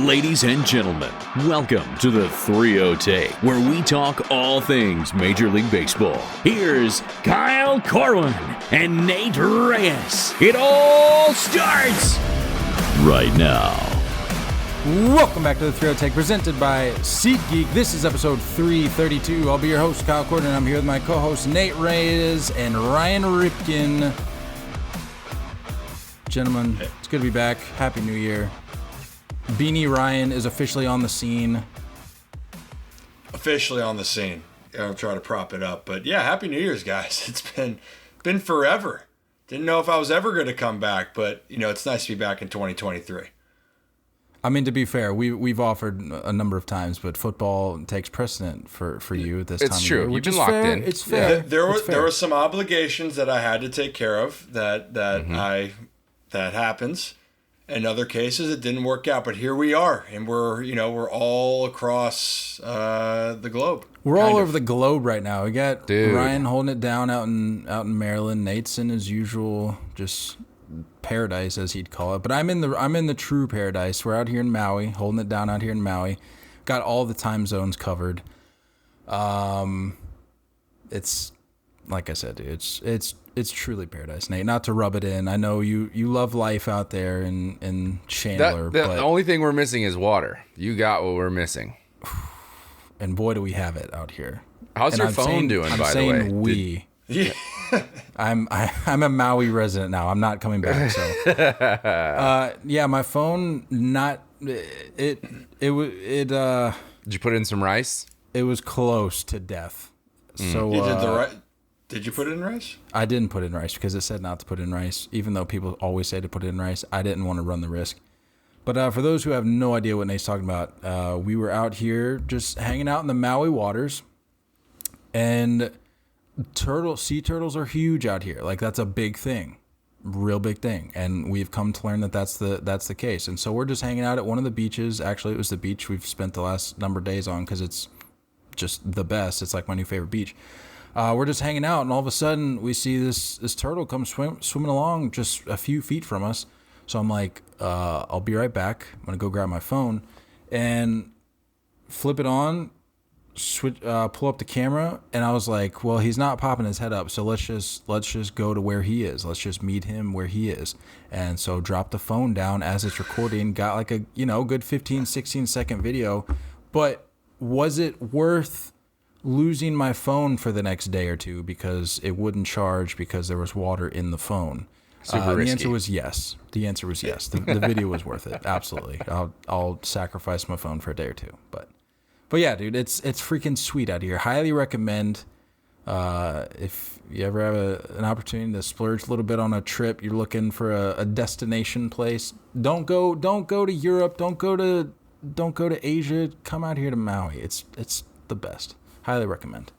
Ladies and gentlemen, welcome to the 3-0 Take, where we talk all things Major League Baseball. Here's Kyle Corwin and Nate Reyes. It all starts right now. Welcome back to the 3-0 Take, presented by SeatGeek. This is episode 332. I'll be your host, Kyle Corwin, and I'm here with my co-hosts Nate Reyes and Ryan Ripken. Gentlemen, it's good to be back. Happy New Year. Beanie Ryan is officially on the scene. Officially on the scene. I'll try to prop it up. But yeah, Happy New Year's, guys. It's been forever. Didn't know if I was ever going to come back, but it's nice to be back in 2023. I mean, to be fair, we've offered a number of times, but football takes precedent for you at this time. It's true. Of year, You've been locked in. It's fair. There were some obligations that I had to take care of that happens. In other cases, it didn't work out, but here we are, and we're all across the globe. We're all over the globe right now. We got Ryan holding it down out in Maryland. Nate's in his usual just paradise, as he'd call it. But I'm in the true paradise. We're out here in Maui, holding it down out here in Maui. Got all the time zones covered. It's like I said, dude, it's truly paradise, Nate. Not to rub it in. I know you love life out there in Chandler. The only thing we're missing is water. You got what we're missing. And boy, do we have it out here. How's your phone doing, by the way? Yeah. I'm a Maui resident now. I'm not coming back. So, yeah, my phone it. Did you put in some rice? It was close to death. So You did the right. Did you put it in rice? I didn't put it in rice because it said not to put it in rice, even though people always say to put it in rice. I didn't want to run the risk. But for those who have no idea what Nate's talking about, we were out here just hanging out in the Maui waters, and sea turtles are huge out here. Like, that's a big thing, real big thing. And we've come to learn that that's the case. And so we're just hanging out at one of the beaches. Actually, it was the beach we've spent the last number of days on because it's just the best. It's like my new favorite beach. We're just hanging out, and all of a sudden we see this turtle come swimming along just a few feet from us. So I'm like, I'll be right back. I'm gonna go grab my phone and flip it on, pull up the camera, and I was like, well, he's not popping his head up, so let's just go to where he is. Let's just meet him where he is. And so drop the phone down as it's recording. Got like a good 15, 16 second video, but was it worth losing my phone for the next day or two because it wouldn't charge because there was water in the phone? The answer was yes. The answer was yes. The video was worth it. Absolutely. I'll sacrifice my phone for a day or two. But yeah, dude, it's freaking sweet out here. Highly recommend. If you ever have an opportunity to splurge a little bit on a trip, you're looking for a destination place. Don't go to Europe. Don't go to Asia. Come out here to Maui. It's the best. Highly recommend.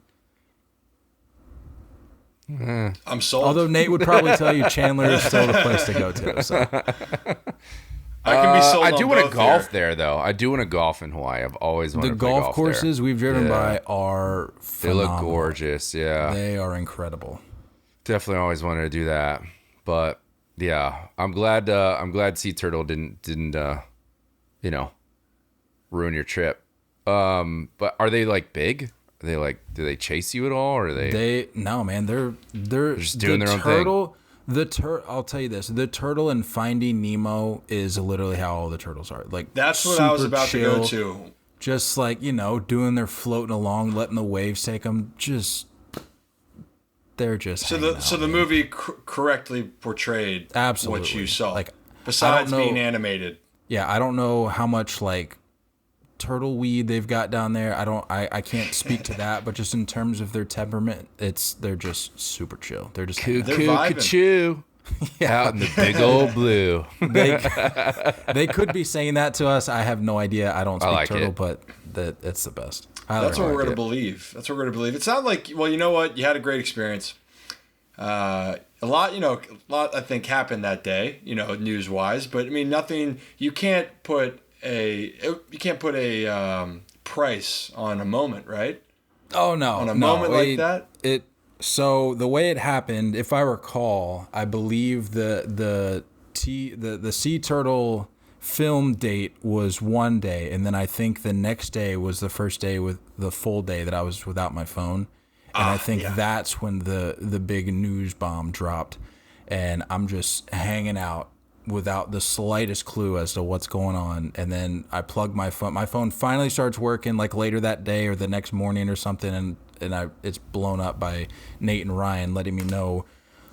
I'm sold. Although Nate would probably tell you Chandler is still the place to go to. So. I can be sold. I do want to golf there, though. I do want to golf in Hawaii. I've always wanted to play golf there. The golf courses we've driven by are phenomenal. They look gorgeous. Yeah, they are incredible. Definitely always wanted to do that. But yeah, I'm glad Sea Turtle didn't ruin your trip. But are they like big? Are they like, do they chase you at all, or are they? No, man. They're just doing their own thing. I'll tell you this: the turtle in Finding Nemo is literally how all the turtles are. Like, that's what I was about to go to. Just like doing their floating along, letting the waves take them. They're just so the movie correctly portrayed absolutely what you saw. Like, besides being animated. Yeah, I don't know how much like turtle weed they've got down there. I can't speak to that, but just in terms of their temperament, they're just super chill. They're just cuckoo. Yeah. Out in the big old blue. They could be saying that to us. I have no idea. I don't speak turtle, but it's the best. That's what we're going to believe. That's what we're going to believe. It sounded like, well, you know what? You had a great experience. A lot I think happened that day, news wise, but I mean, nothing, you can't put a price on a moment, right? Oh no. On a moment like that? So the way it happened, if I recall, I believe the sea turtle film date was one day, and then I think the next day was the first day with the full day that I was without my phone. And I think that's when the big news bomb dropped, and I'm just hanging out without the slightest clue as to what's going on. And then I plug my phone. My phone finally starts working like later that day or the next morning or something, and it's blown up by Nate and Ryan letting me know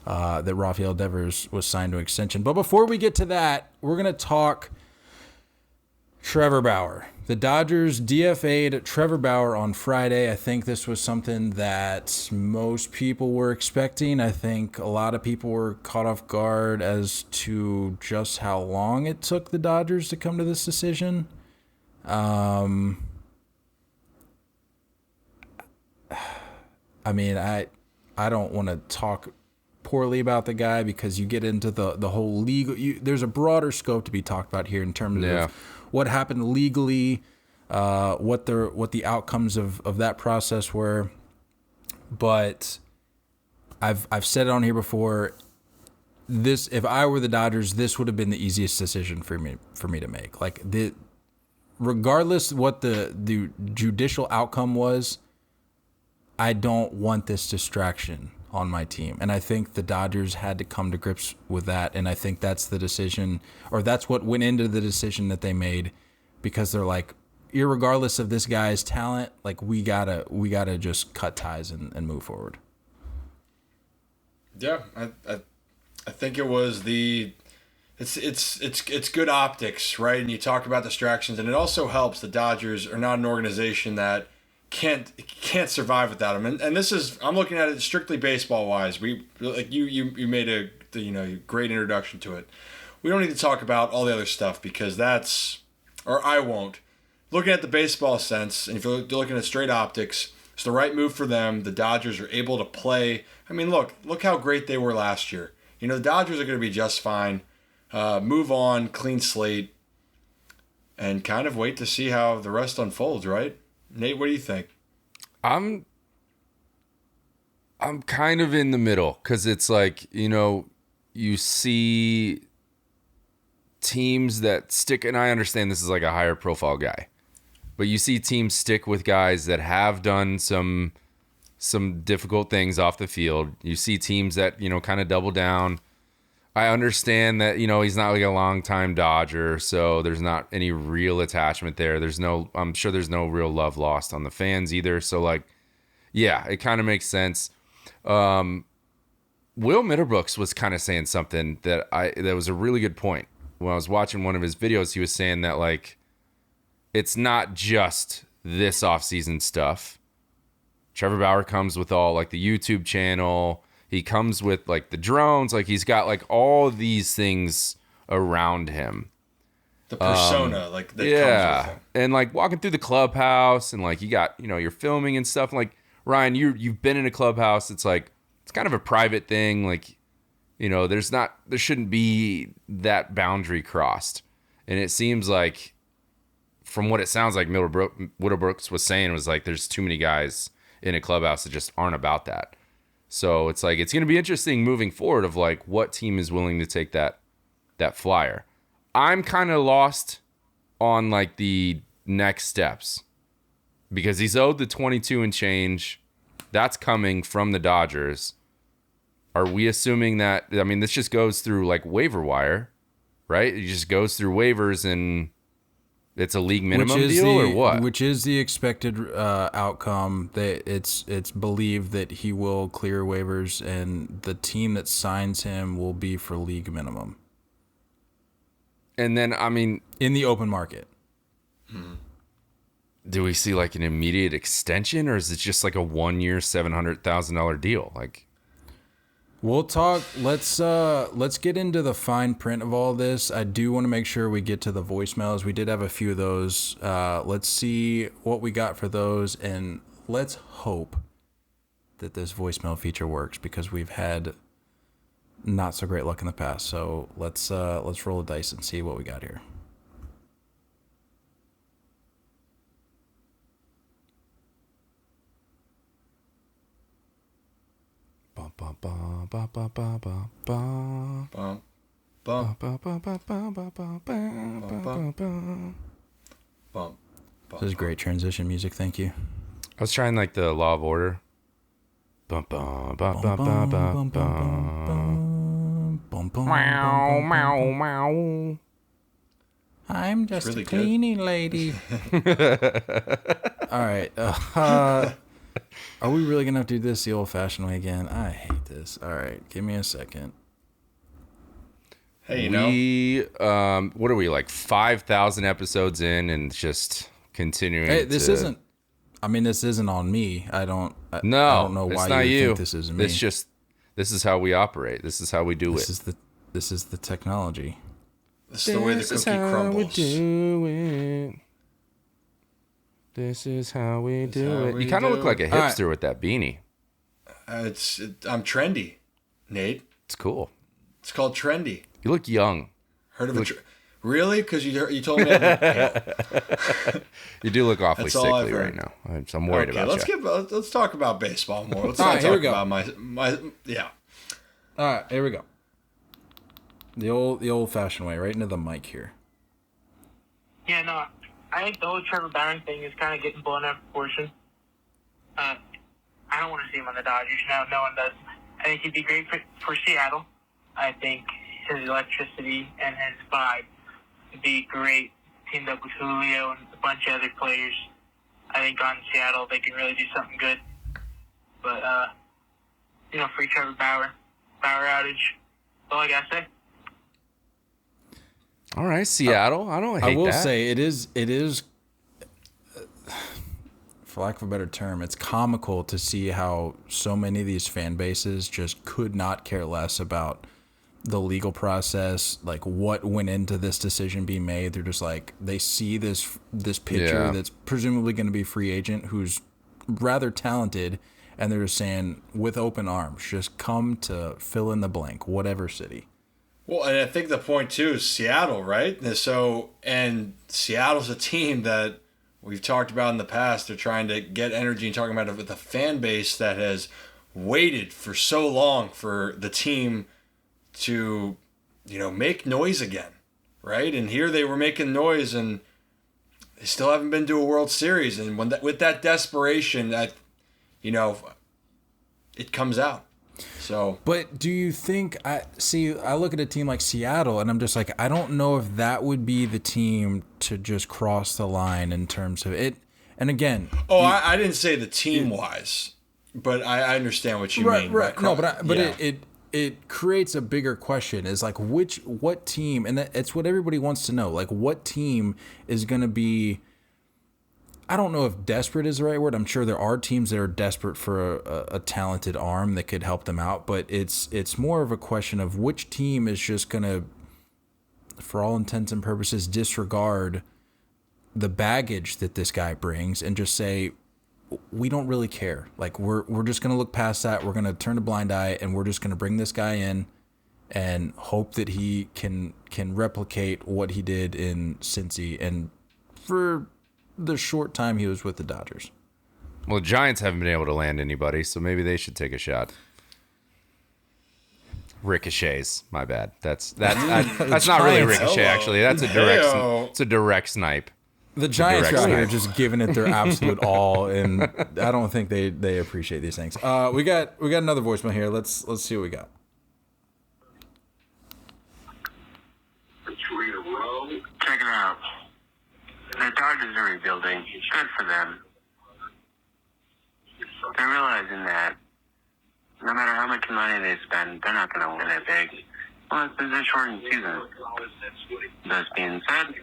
that Rafael Devers was signed to extension. But before we get to that, we're going to talk Trevor Bauer. The Dodgers DFA'd Trevor Bauer on Friday. I think this was something that most people were expecting. I think a lot of people were caught off guard as to just how long it took the Dodgers to come to this decision. I mean, I don't want to talk poorly about the guy because you get into the whole legal. There's a broader scope to be talked about here in terms of what happened legally, what the outcomes of that process were. But I've said it on here before. This, if I were the Dodgers, this would have been the easiest decision for me to make. Like regardless what the judicial outcome was, I don't want this distraction on my team. And I think the Dodgers had to come to grips with that. And I think that's the decision, or that's what went into the decision that they made, because they're like, irregardless of this guy's talent, like we gotta just cut ties and move forward. Yeah, I think it was it's good optics, right? And you talk about distractions, and it also helps the Dodgers are not an organization that can't survive without him. And this is, I'm looking at it strictly baseball wise. We like you made a great introduction to it. We don't need to talk about all the other stuff because I won't. Looking at the baseball sense, and if you're looking at straight optics, it's the right move for them. The Dodgers are able to play. I mean, look how great they were last year. The Dodgers are going to be just fine. Move on, clean slate, and kind of wait to see how the rest unfolds, right? Nate, what do you think? I'm kind of in the middle because it's like, you see teams that stick, and I understand this is like a higher profile guy, but you see teams stick with guys that have done some difficult things off the field. You see teams that, kind of double down. I understand that, he's not like a longtime Dodger, so there's not any real attachment there. I'm sure there's no real love lost on the fans either. So, like, yeah, it kind of makes sense. Will Mitterbrooks was kind of saying something that was a really good point. When I was watching one of his videos, he was saying that, like, it's not just this offseason stuff. Trevor Bauer comes with all, like, the YouTube channel. He comes with, like, the drones. Like, he's got, like, all these things around him. The persona, that comes with him. And, like, walking through the clubhouse and, like, you got, you're filming and stuff. Like, Ryan, you've been in a clubhouse. It's, like, it's kind of a private thing. Like, there shouldn't be that boundary crossed. And it seems like, from what it sounds like Mitterbrooks was saying, was, like, there's too many guys in a clubhouse that just aren't about that. So it's like, it's going to be interesting moving forward of like what team is willing to take that flyer. I'm kind of lost on like the next steps because he's owed the 22 and change. That's coming from the Dodgers. Are we assuming that, I mean, this just goes through like waiver wire, right? It just goes through waivers and it's a league minimum deal or what? Which is the expected outcome. That it's believed that he will clear waivers and the team that signs him will be for league minimum. And then, I mean, in the open market. Do we see like an immediate extension or is it just like a 1 year, $700,000 deal? Like, we'll talk. Let's get into the fine print of all this. I do want to make sure we get to the voicemails. We did have a few of those. Let's see what we got for those, and let's hope that this voicemail feature works because we've had not so great luck in the past. So let's roll the dice and see what we got here. bump, Bum, bum, bum, bum, bum, bum, bum, bum, bum. bump. This is great transition music. Thank you. I was trying like the Law of Order. Bum, bum, bum, bum, bum, bum, bum. Meow, meow, meow. I'm just really a good. cleaning lady. All right. Are we really going to have to do this the old-fashioned way again? I hate this. All right. Give me a second. Hey, you know, What are we, like 5,000 episodes in and just continuing Hey, this isn't on me. I don't know it's why not you you. think this is me. This is how we operate. This is how we do This it. is the technology. this is the way the cookie crumbles. do it. This is how we do how it. we You kind of do look like a it. hipster with that beanie. I'm trendy, Nate. It's cool. It's called trendy. You look young. Heard of it? Really? Because you told me I look pale. You do look awfully That's all I've sickly right heard. now. I'm worried about you. Let's talk about baseball more. Let's All not right, here talk we go. about my yeah. All right, here we go. The old-fashioned way, right into the mic here. Yeah, no, I think the whole Trevor Bauer thing is kind of getting blown out of proportion. I don't want to see him on the Dodgers. No one does. I think he'd be great for Seattle. I think his electricity and his vibe would be great teamed up with Julio and a bunch of other players. I think on Seattle they can really do something good. But, free Trevor Bauer. Bauer outage. That's all I got to say. All right, Seattle. I don't hate I will that. say it is, for lack of a better term, it's comical to see how so many of these fan bases just could not care less about the legal process, like what went into this decision being made. They're just like, they see this pitcher Yeah. that's presumably going to be a free agent who's rather talented, and they're just saying with open arms, just come to fill in the blank, whatever city. Well, and I think the point too is Seattle, right? And Seattle's a team that we've talked about in the past. They're trying to get energy and talking about it with a fan base that has waited for so long for the team to, make noise again, right? And here they were making noise, and they still haven't been to a World Series. And with that desperation, that, it comes out. So, but do you think I look at a team like Seattle and I'm just like, I don't know if that would be the team to just cross the line in terms of it. And again, I didn't say the team wise, but I understand what you mean. Right. No, but yeah. it creates a bigger question is like what team, and it's what everybody wants to know. Like what team is going to be, I don't know if desperate is the right word. I'm sure there are teams that are desperate for a talented arm that could help them out, but it's more of a question of which team is just going to, for all intents and purposes, disregard the baggage that this guy brings and just say, we don't really care. Like we're just going to look past that. We're going to turn a blind eye and we're just going to bring this guy in and hope that he can replicate what he did in Cincy and for the short time he was with the Dodgers. Well, the Giants haven't been able to land anybody, so maybe they should take a shot. Ricochets, my bad. That's not really ricochet. Actually, that's a direct. Heyo. It's a direct snipe. The Giants direct are out here snipe. just giving it their absolute all, and I don't think they appreciate these things. We got another voicemail here. Let's see what we got. Check it out. The Dodgers are rebuilding. Good for them. They're realizing that no matter how much money they spend, they're not going to win it big. Well, it's a shortened season. This being said,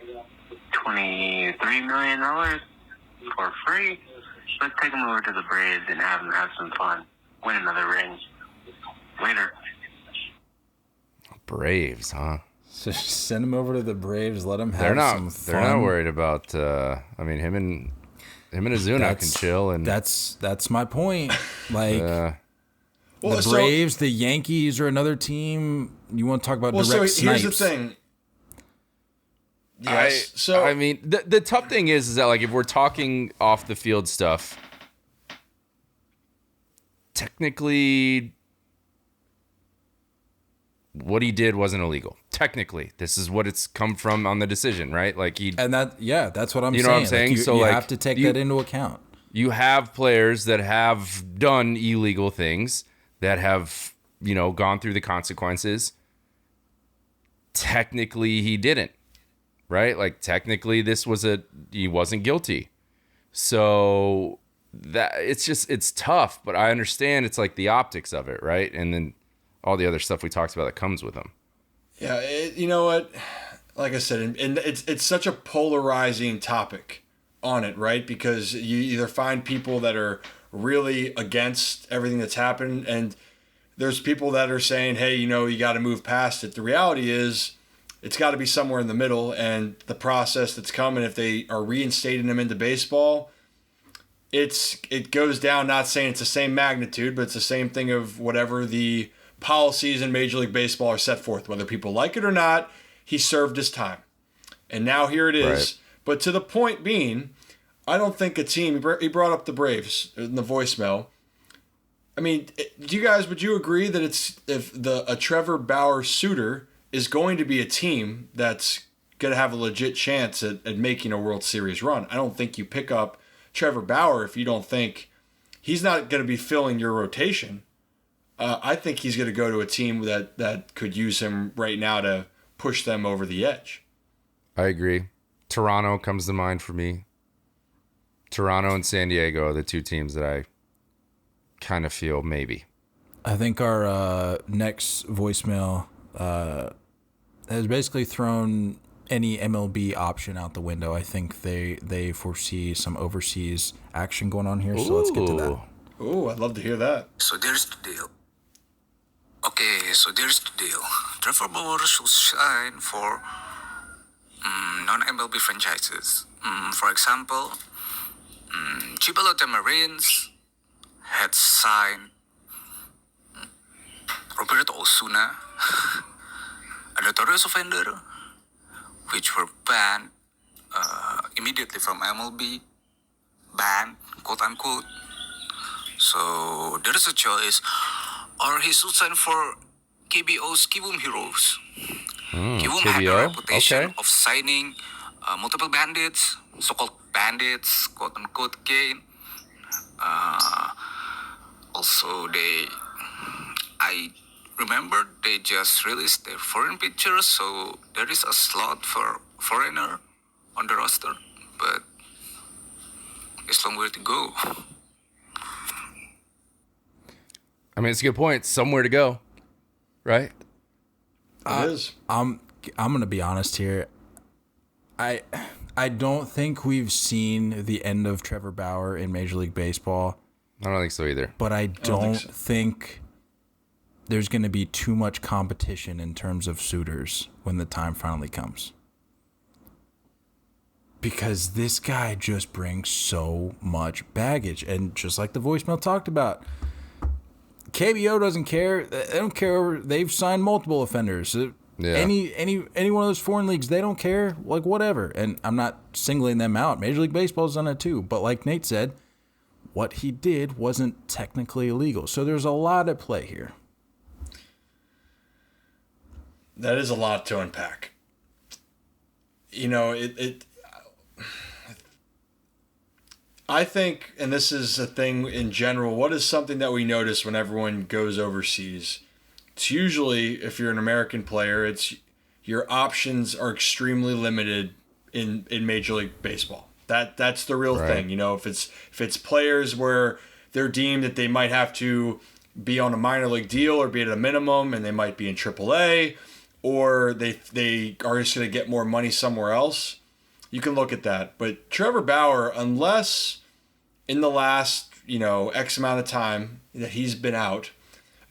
$23 million for free. Let's take them over to the Braves and have them have some fun. Win another ring. Later. Braves, huh? So send him over to the Braves. Let him have They're not. some fun. They're not worried about. Him and Azuna can chill, and that's my point. Like Well, the Braves, the Yankees, or another team. You want to talk about direct here's snipes? the thing. Yes. The tough thing is that like if we're talking off the field stuff, technically, what he did wasn't illegal. Technically, this is what it's come from on the decision, right? Like that's what I'm saying. You know what I'm saying? Like you have to take that into account. You have players that have done illegal things that have, gone through the consequences. Technically, he didn't, right? Like technically, he wasn't guilty. So that it's tough, but I understand it's like the optics of it, right? And then all the other stuff we talked about that comes with them. Yeah, you know what? Like I said, and it's such a polarizing topic on it, right? Because you either find people that are really against everything that's happened, and there's people that are saying, hey, you got to move past it. The reality is it's got to be somewhere in the middle, and the process that's coming, if they are reinstating him into baseball, it goes down, not saying it's the same magnitude, but it's the same thing of whatever the policies in Major League Baseball are set forth. Whether people like it or not, he served his time. And now here it is. Right. But to the point being, I don't think a team, he brought up the Braves in the voicemail. I mean, would you agree that if a Trevor Bauer suitor is going to be a team that's going to have a legit chance at making a World Series run? I don't think you pick up Trevor Bauer if you don't think he's not going to be filling your rotation. I think he's going to go to a team that could use him right now to push them over the edge. I agree. Toronto comes to mind for me. Toronto and San Diego are the two teams that I kind of feel maybe. I think our next voicemail has basically thrown any MLB option out the window. I think they foresee some overseas action going on here, so let's get to that. Ooh, I'd love to hear that. So there's the deal. Trevor Bauer should sign for non-MLB franchises. For example, Chibalota Marines had signed Roberto Osuna, a notorious offender, which were banned immediately from MLB, banned, quote unquote. So there is a choice, or he should sign for KBO's Kibum Heroes. Kibum had a reputation of signing multiple bandits, so-called bandits, quote unquote, again. Also, I remember they just released their foreign pictures, so there is a slot for foreigner on the roster, but it's long way to go. I mean, it's a good point. Somewhere to go, right? It is. I'm gonna be honest here. I don't think we've seen the end of Trevor Bauer in Major League Baseball. I don't think so either. But I don't think there's going to be too much competition in terms of suitors when the time finally comes. Because this guy just brings so much baggage. And just like the voicemail talked about, KBO doesn't care. They don't care. They've signed multiple offenders. Yeah. Any one of those foreign leagues, they don't care. Like, whatever. And I'm not singling them out. Major League Baseball's done it too. But like Nate said, what he did wasn't technically illegal. So there's a lot at play here. That is a lot to unpack. I think, and this is a thing in general, what is something that we notice when everyone goes overseas? It's usually, if you're an American player, it's your options are extremely limited in Major League Baseball. That's the real thing. If it's players where they're deemed that they might have to be on a minor league deal or be at a minimum, and they might be in AAA, or they are just going to get more money somewhere else, you can look at that. But Trevor Bauer, unless in the last X amount of time that he's been out,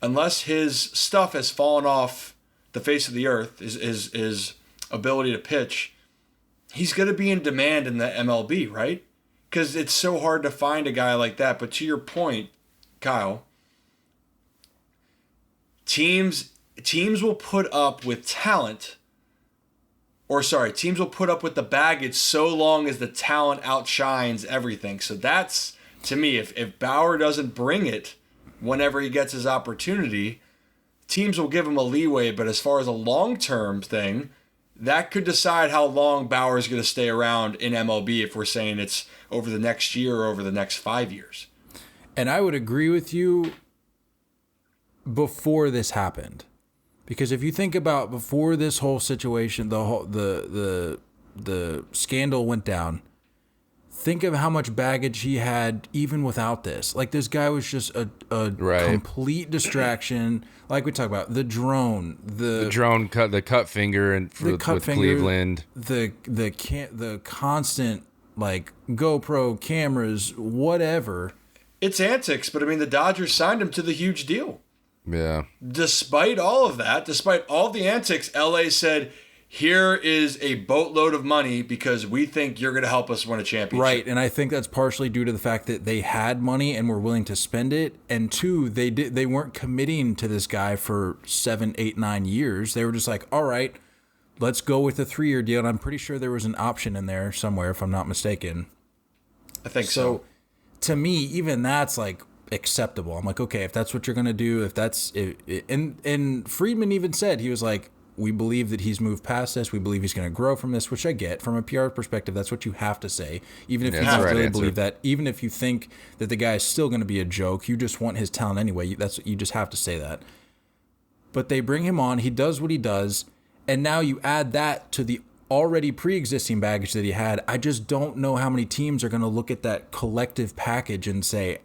unless his stuff has fallen off the face of the earth, his ability to pitch, he's going to be in demand in the MLB, right? Because it's so hard to find a guy like that. But to your point, Kyle, teams will put up with teams will put up with the baggage so long as the talent outshines everything. So that's, to me, if Bauer doesn't bring it whenever he gets his opportunity, teams will give him a leeway, but as far as a long-term thing, that could decide how long Bauer is going to stay around in MLB if we're saying it's over the next year or over the next 5 years. And I would agree with you before this happened. Because if you think about before this whole situation, the scandal went down, think of how much baggage he had even without this. Like, this guy was just a complete distraction. Like we talked about, the drone, the cut finger, and with Cleveland, the constant like GoPro cameras, whatever. It's antics, but I mean, the Dodgers signed him to the huge deal. Yeah. Despite all of that, despite all the antics, LA said, here is a boatload of money because we think you're going to help us win a championship. Right, and I think that's partially due to the fact that they had money and were willing to spend it. And two, they weren't committing to this guy for 7, 8, 9 years. They were just like, all right, let's go with a 3-year deal. And I'm pretty sure there was an option in there somewhere, if I'm not mistaken. I think so. To me, even that's like acceptable. I'm like, okay, if that's what you're going to do, and Friedman even said, he was like, we believe that he's moved past this. We believe he's going to grow from this, which I get. From a PR perspective, that's what you have to say. Even if you don't really believe that, even if you think that the guy is still going to be a joke, you just want his talent anyway. You just have to say that. But they bring him on. He does what he does. And now you add that to the already pre-existing baggage that he had. I just don't know how many teams are going to look at that collective package and say,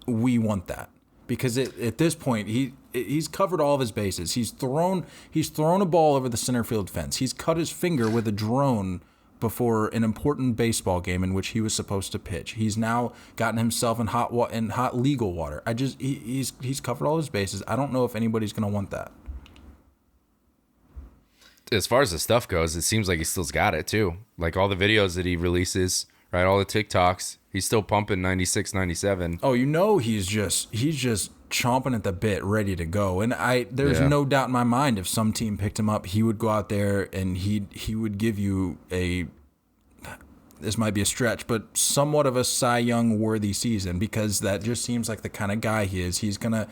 we want that. Because at this point, he's covered all of his bases. He's thrown a ball over the center field fence. He's cut his finger with a drone before an important baseball game in which he was supposed to pitch. He's now gotten himself in hot legal water. He's covered all his bases. I don't know if anybody's going to want that. As far as the stuff goes, it seems like he still's got it too. Like all the videos that he releases, right? All the TikToks. He's still pumping 96, 97. Oh, he's just chomping at the bit, ready to go. And there's no doubt in my mind if some team picked him up, he would go out there and he would give you this might be a stretch, but somewhat of a Cy Young worthy season, because that just seems like the kind of guy he is. He's gonna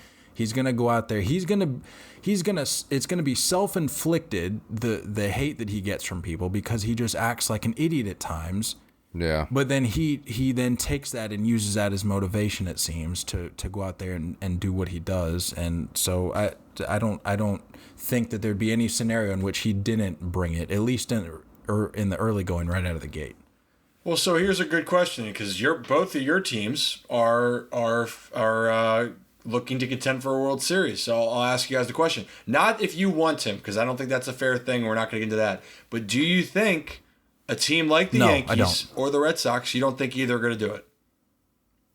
go out there. It's gonna be self-inflicted, the hate that he gets from people, because he just acts like an idiot at times. Yeah. But then he then takes that and uses that as motivation, it seems, to go out there and do what he does. And so I don't think that there'd be any scenario in which he didn't bring it, at least in the early going, right out of the gate. Well, so here's a good question, because both of your teams are looking to contend for a World Series. So I'll ask you guys the question. Not if you want him, because I don't think that's a fair thing. We're not going to get into that. But do you think a team like the Yankees or the Red Sox, you don't think either are going to do it?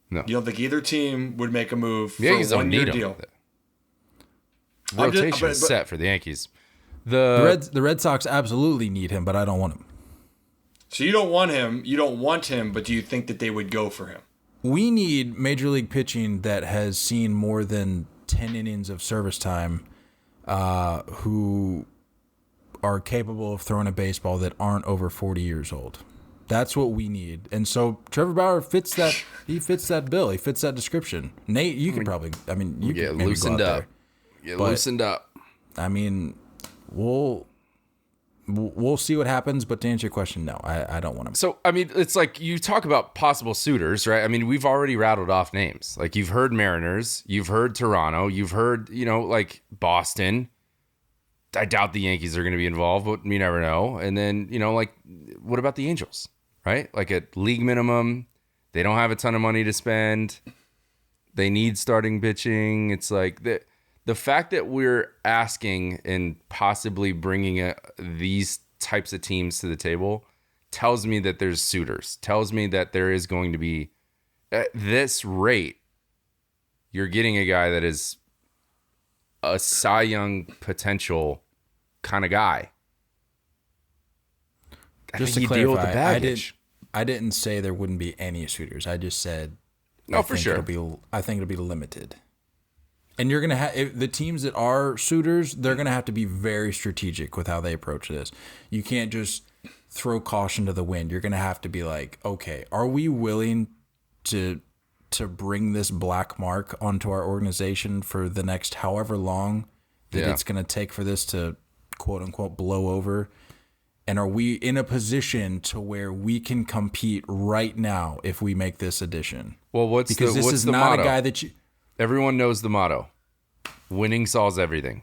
No. You don't think either team would make a move for Yankees a don't need 1-year deal? Him. Rotation is set for the Yankees. The Red Sox absolutely need him, but I don't want him. So you don't want him, but do you think that they would go for him? We need Major League pitching that has seen more than 10 innings of service time, who are capable of throwing a baseball that aren't over 40 years old. That's what we need. And so Trevor Bauer fits that. He fits that bill. He fits that description. Nate, you could probably. I mean, you get could maybe loosened go out up. there. Get loosened up. I mean, we'll see what happens. But to answer your question, no, I don't want him. So I mean, it's like you talk about possible suitors, right? I mean, we've already rattled off names. Like you've heard Mariners, you've heard Toronto, you've heard like Boston. I doubt the Yankees are going to be involved, but you never know. And then, like, what about the Angels, right? Like at league minimum, they don't have a ton of money to spend. They need starting pitching. It's like the fact that we're asking and possibly bringing these types of teams to the table tells me that there's suitors, tells me that there is going to be, at this rate, you're getting a guy that is a Cy Young potential kind of guy. Just to clarify, I didn't say there wouldn't be any suitors. I just said, for sure. I think it'll be limited. And you're gonna have the teams that are suitors. They're gonna have to be very strategic with how they approach this. You can't just throw caution to the wind. You're gonna have to be like, okay, are we willing to bring this black mark onto our organization for the next however long that it's going to take for this to quote unquote blow over? And are we in a position to where we can compete right now if we make this addition? Well, because this is the not motto? a guy that you. Everyone knows the motto: winning solves everything.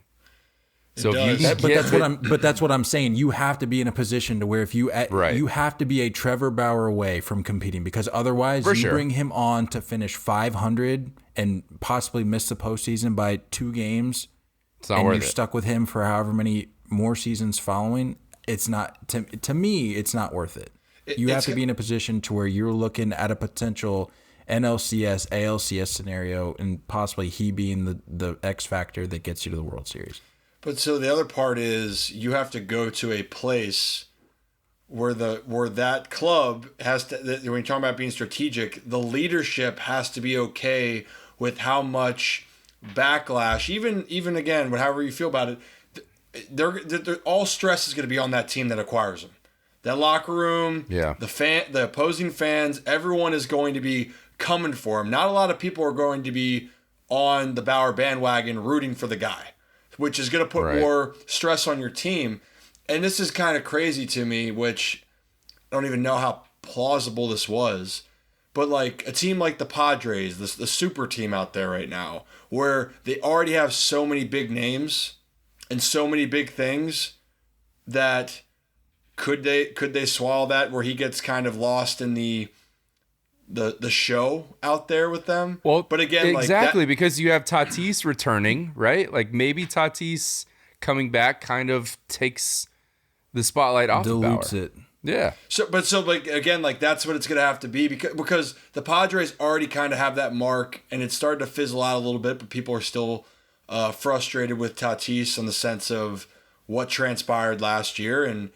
So if you but that's what I'm saying. You have to be in a position to where if you you have to be a Trevor Bauer away from competing, because otherwise bring him on to finish 500 and possibly miss the postseason by 2 games. It's not worth it. You're stuck with him for however many more seasons following. It's not to me. It's not worth it. You have to be in a position to where you're looking at a potential NLCS, ALCS scenario, and possibly he being the X factor that gets you to the World Series. But so the other part is you have to go to a place where that club has to. When you're talking about being strategic, the leadership has to be okay with how much backlash, even again, however you feel about it. They're all stress is going to be on that team that acquires them. That locker room, the opposing fans, everyone is going to be coming for him. Not a lot of people are going to be on the Bauer bandwagon rooting for the guy, which is going to put more stress on your team. And this is kind of crazy to me, which I don't even know how plausible this was. But like a team like the Padres, the super team out there right now, where they already have so many big names and so many big things, that could they swallow that, where he gets kind of lost in the show out there with them? Well, but again, exactly, because you have Tatis returning, right? Like maybe Tatis coming back kind of takes the spotlight off dilutes Bauer. It. Yeah. So again, that's what it's going to have to be, because the Padres already kind of have that mark, and it's starting to fizzle out a little bit, but people are still frustrated with Tatis in the sense of what transpired last year, and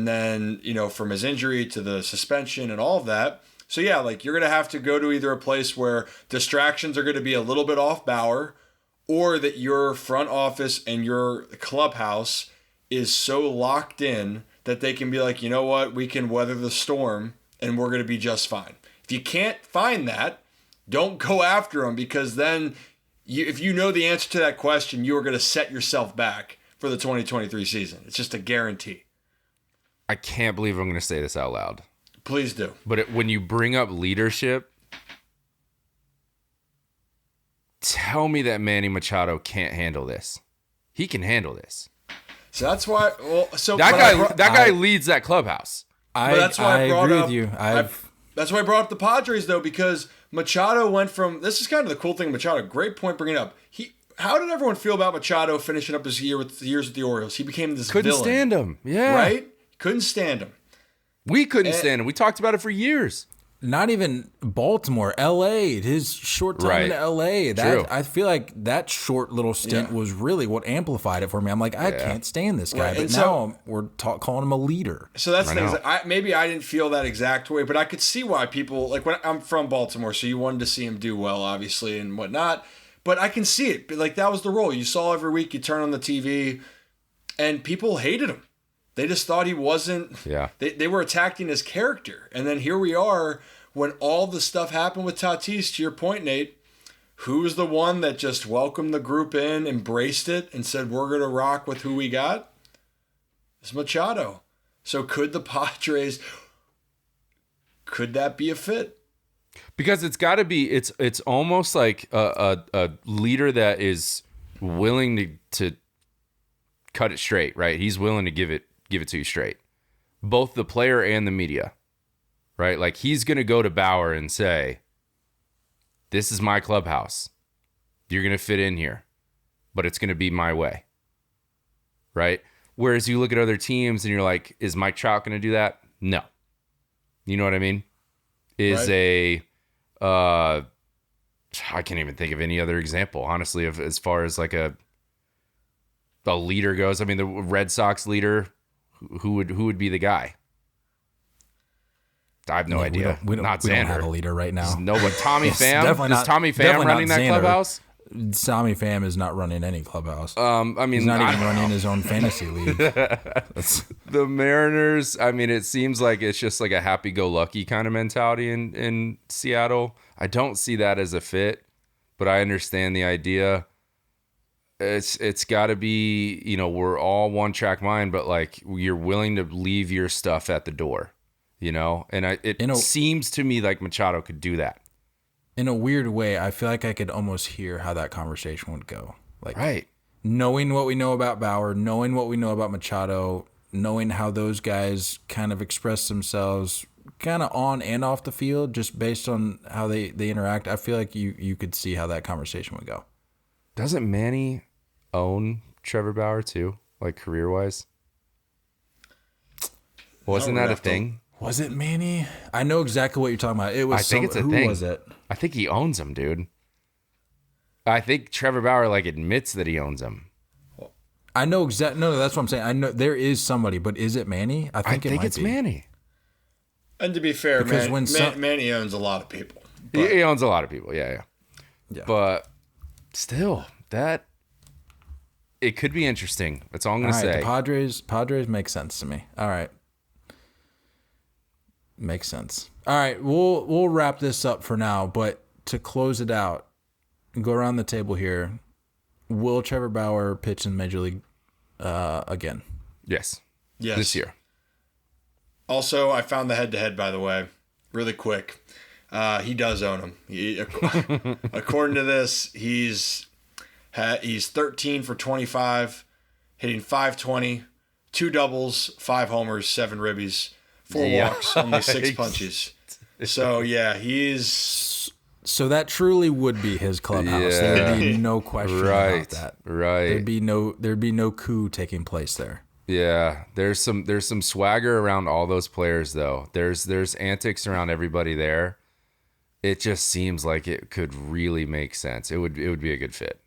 then from his injury to the suspension and all of that. So yeah, you're going to have to go to either a place where distractions are going to be a little bit off Bauer, or that your front office and your clubhouse is so locked in that they can be like, you know what, we can weather the storm and we're going to be just fine. If you can't find that, don't go after them, because then if you know the answer to that question, you are going to set yourself back for the 2023 season. It's just a guarantee. I can't believe I'm going to say this out loud. Please do. But when you bring up leadership, tell me that Manny Machado can't handle this. He can handle this. So that's why. Well, that guy leads that clubhouse. That's why I brought agree up. With you. That's why I brought up the Padres, though, because Machado went from. This is kind of the cool thing. Machado, great point bringing it up. How did everyone feel about Machado finishing up his years with the Orioles? He became this Couldn't villain. stand him. Yeah. Right? Couldn't stand him. We couldn't stand him. We talked about it for years. Not even Baltimore, L.A., his short time in L.A. I feel like that short little stint was really what amplified it for me. I'm like, I can't stand this guy. But now we're calling him a leader. So that's the thing. Maybe I didn't feel that exact way, but I could see why people, when I'm from Baltimore, so you wanted to see him do well, obviously, and whatnot. But I can see it. That was the role. You saw every week, you turn on the TV, and people hated him. They just thought he wasn't. Yeah. They were attacking his character. And then here we are, when all the stuff happened with Tatis, to your point, Nate, who was the one that just welcomed the group in, embraced it, and said, we're going to rock with who we got? It's Machado. So could the Padres, could that be a fit? Because it's got to be, it's almost like a leader that is willing to cut it straight, right? He's willing to give it to you straight. Both the player and the media, right? Like he's going to go to Bauer and say, this is my clubhouse. You're going to fit in here, but it's going to be my way, right? Whereas you look at other teams and you're like, is Mike Trout going to do that? No. You know what I mean? I can't even think of any other example, honestly, of as far as like a leader goes. I mean, the Red Sox leader, who would be the guy? I have no idea. We don't have a leader right now. No, but Tommy Pham? Is Tommy Pham running that clubhouse? Tommy Pham is not running any clubhouse. I mean, he's not even running his own fantasy league. The Mariners, I mean, it seems like it's just like a happy-go-lucky kind of mentality in Seattle. I don't see that as a fit, but I understand the idea. it's got to be, we're all one track mind, but like you're willing to leave your stuff at the door, and it seems to me like Machado could do that. In a weird way, I feel like I could almost hear how that conversation would go. Like, right. Knowing what we know about Bauer, knowing what we know about Machado, knowing how those guys kind of express themselves kind of on and off the field, just based on how they interact, I feel like you could see how that conversation would go. Doesn't Manny own Trevor Bauer too, like career-wise? Wasn't that a thing? Was it Manny? I know exactly what you're talking about. It was. I think it's a who thing. Was it? I think he owns him, dude. I think Trevor Bauer like admits that he owns him. I know exactly. No, that's what I'm saying. I know there is somebody, but is it Manny? I think it's Manny. And to be fair, because Manny owns a lot of people. He owns a lot of people. Yeah. But still, it could be interesting. That's all I'm going to say. The Padres make sense to me. All right. Makes sense. All right, we'll wrap this up for now, but to close it out, go around the table here. Will Trevor Bauer pitch in Major League again? Yes. This year. Also, I found the head-to-head, by the way, really quick. He does own him. According to this, he's 13 for 25, hitting .520, 2 doubles, 5 homers, 7 ribbies. 4 walks, only 6 punches. So, he's... So that truly would be his clubhouse. Yeah. There would be no question about that. Right. There'd be no coup taking place there. Yeah. There's some swagger around all those players, though. There's antics around everybody there. It just seems like it could really make sense. It would be a good fit.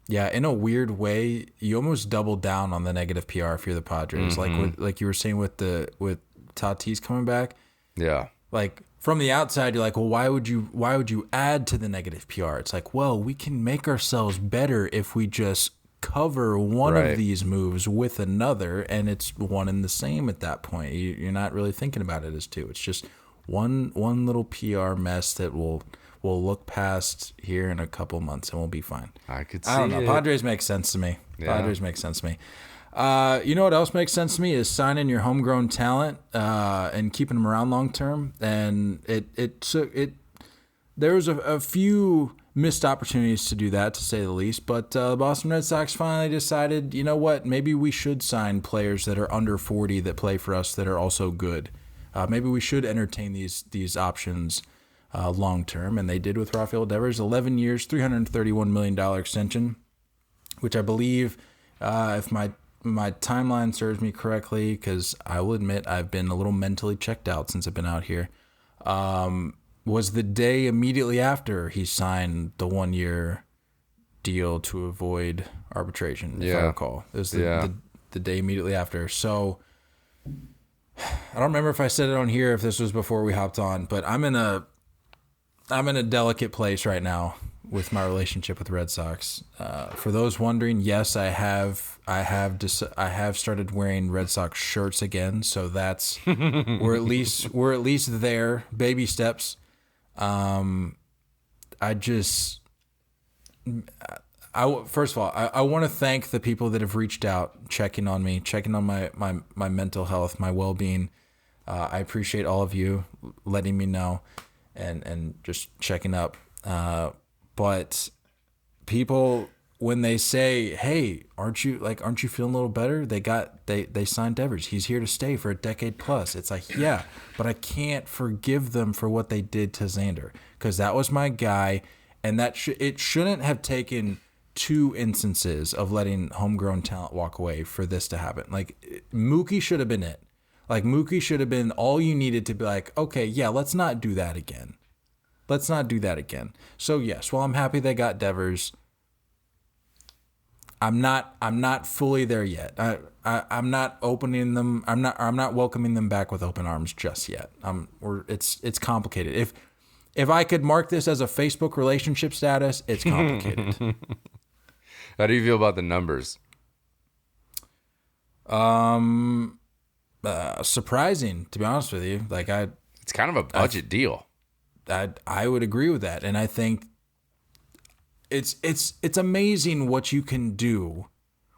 Yeah, in a weird way, you almost double down on the negative PR if you're the Padres. Mm-hmm. Like you were saying with Tatis coming back. Yeah. Like from the outside, you're like, well, why would you add to the negative PR? It's like, well, we can make ourselves better if we just cover one of these moves with another, and it's one and the same at that point. You're not really thinking about it as two. It's just one little PR mess that will look past here in a couple months and we'll be fine. I could see I don't know. it. Padres make sense to me. Yeah. Padres make sense to me. You know what else makes sense to me is signing your homegrown talent and keeping them around long term. And there was a few missed opportunities to do that, to say the least. But the Boston Red Sox finally decided, you know what, maybe we should sign players that are under 40 that play for us that are also good. Maybe we should entertain these options long term, and they did with Rafael Devers. 11 years, $331 million extension, which I believe, if my timeline serves me correctly, because I will admit I've been a little mentally checked out since I've been out here, was the day immediately after he signed the 1-year deal to avoid arbitration, if I recall. It was the day immediately after. So I don't remember if I said it on here, if this was before we hopped on, but I'm in a delicate place right now with my relationship with the Red Sox. For those wondering, yes, I have started wearing Red Sox shirts again, so that's we're at least there, baby steps. First of all, I want to thank the people that have reached out, checking on me, checking on my mental health, my well-being. I appreciate all of you letting me know and just checking up. But people, when they say, "Hey, aren't you feeling a little better?" They signed Devers. He's here to stay for a decade plus. It's like, yeah, but I can't forgive them for what they did to Xander, because that was my guy, and it shouldn't have taken 2 instances of letting homegrown talent walk away for this to happen. Like, Mookie should have been it. Like, Mookie should have been all you needed to be like, okay, yeah, let's not do that again. Let's not do that again. So yes, well, I'm happy they got Devers. I'm not fully there yet. I'm not opening them. I'm not welcoming them back with open arms just yet. It's complicated. If I could mark this as a Facebook relationship status, it's complicated. How do you feel about the numbers? Surprising, to be honest with you. Like, it's kind of a budget deal. I would agree with that, and I think it's amazing what you can do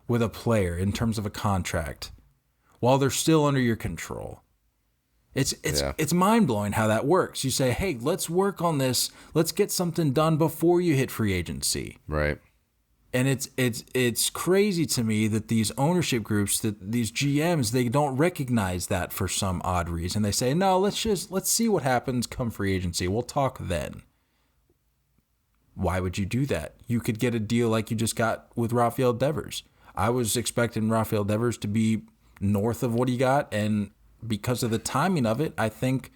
with a player in terms of a contract while they're still under your control. It's mind-blowing how that works. You say, hey, let's work on this. Let's get something done before you hit free agency. Right. And it's crazy to me that these ownership groups, that these GMs, they don't recognize that for some odd reason. They say, no, let's see what happens come free agency. We'll talk then. Why would you do that? You could get a deal like you just got with Rafael Devers. I was expecting Rafael Devers to be north of what he got, and because of the timing of it, I think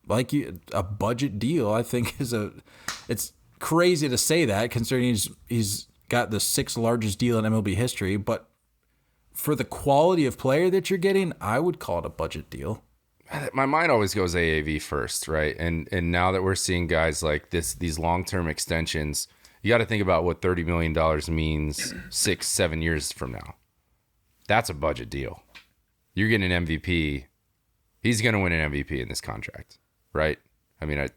a budget deal, I think it's crazy to say that considering he's got the 6th largest deal in MLB history, but for the quality of player that you're getting, I would call it a budget deal. My mind always goes AAV first, right? And now that we're seeing guys like these long-term extensions, you got to think about what $30 million means 6-7 years from now. That's a budget deal. You're getting an MVP. He's going to win an MVP in this contract, right? I mean,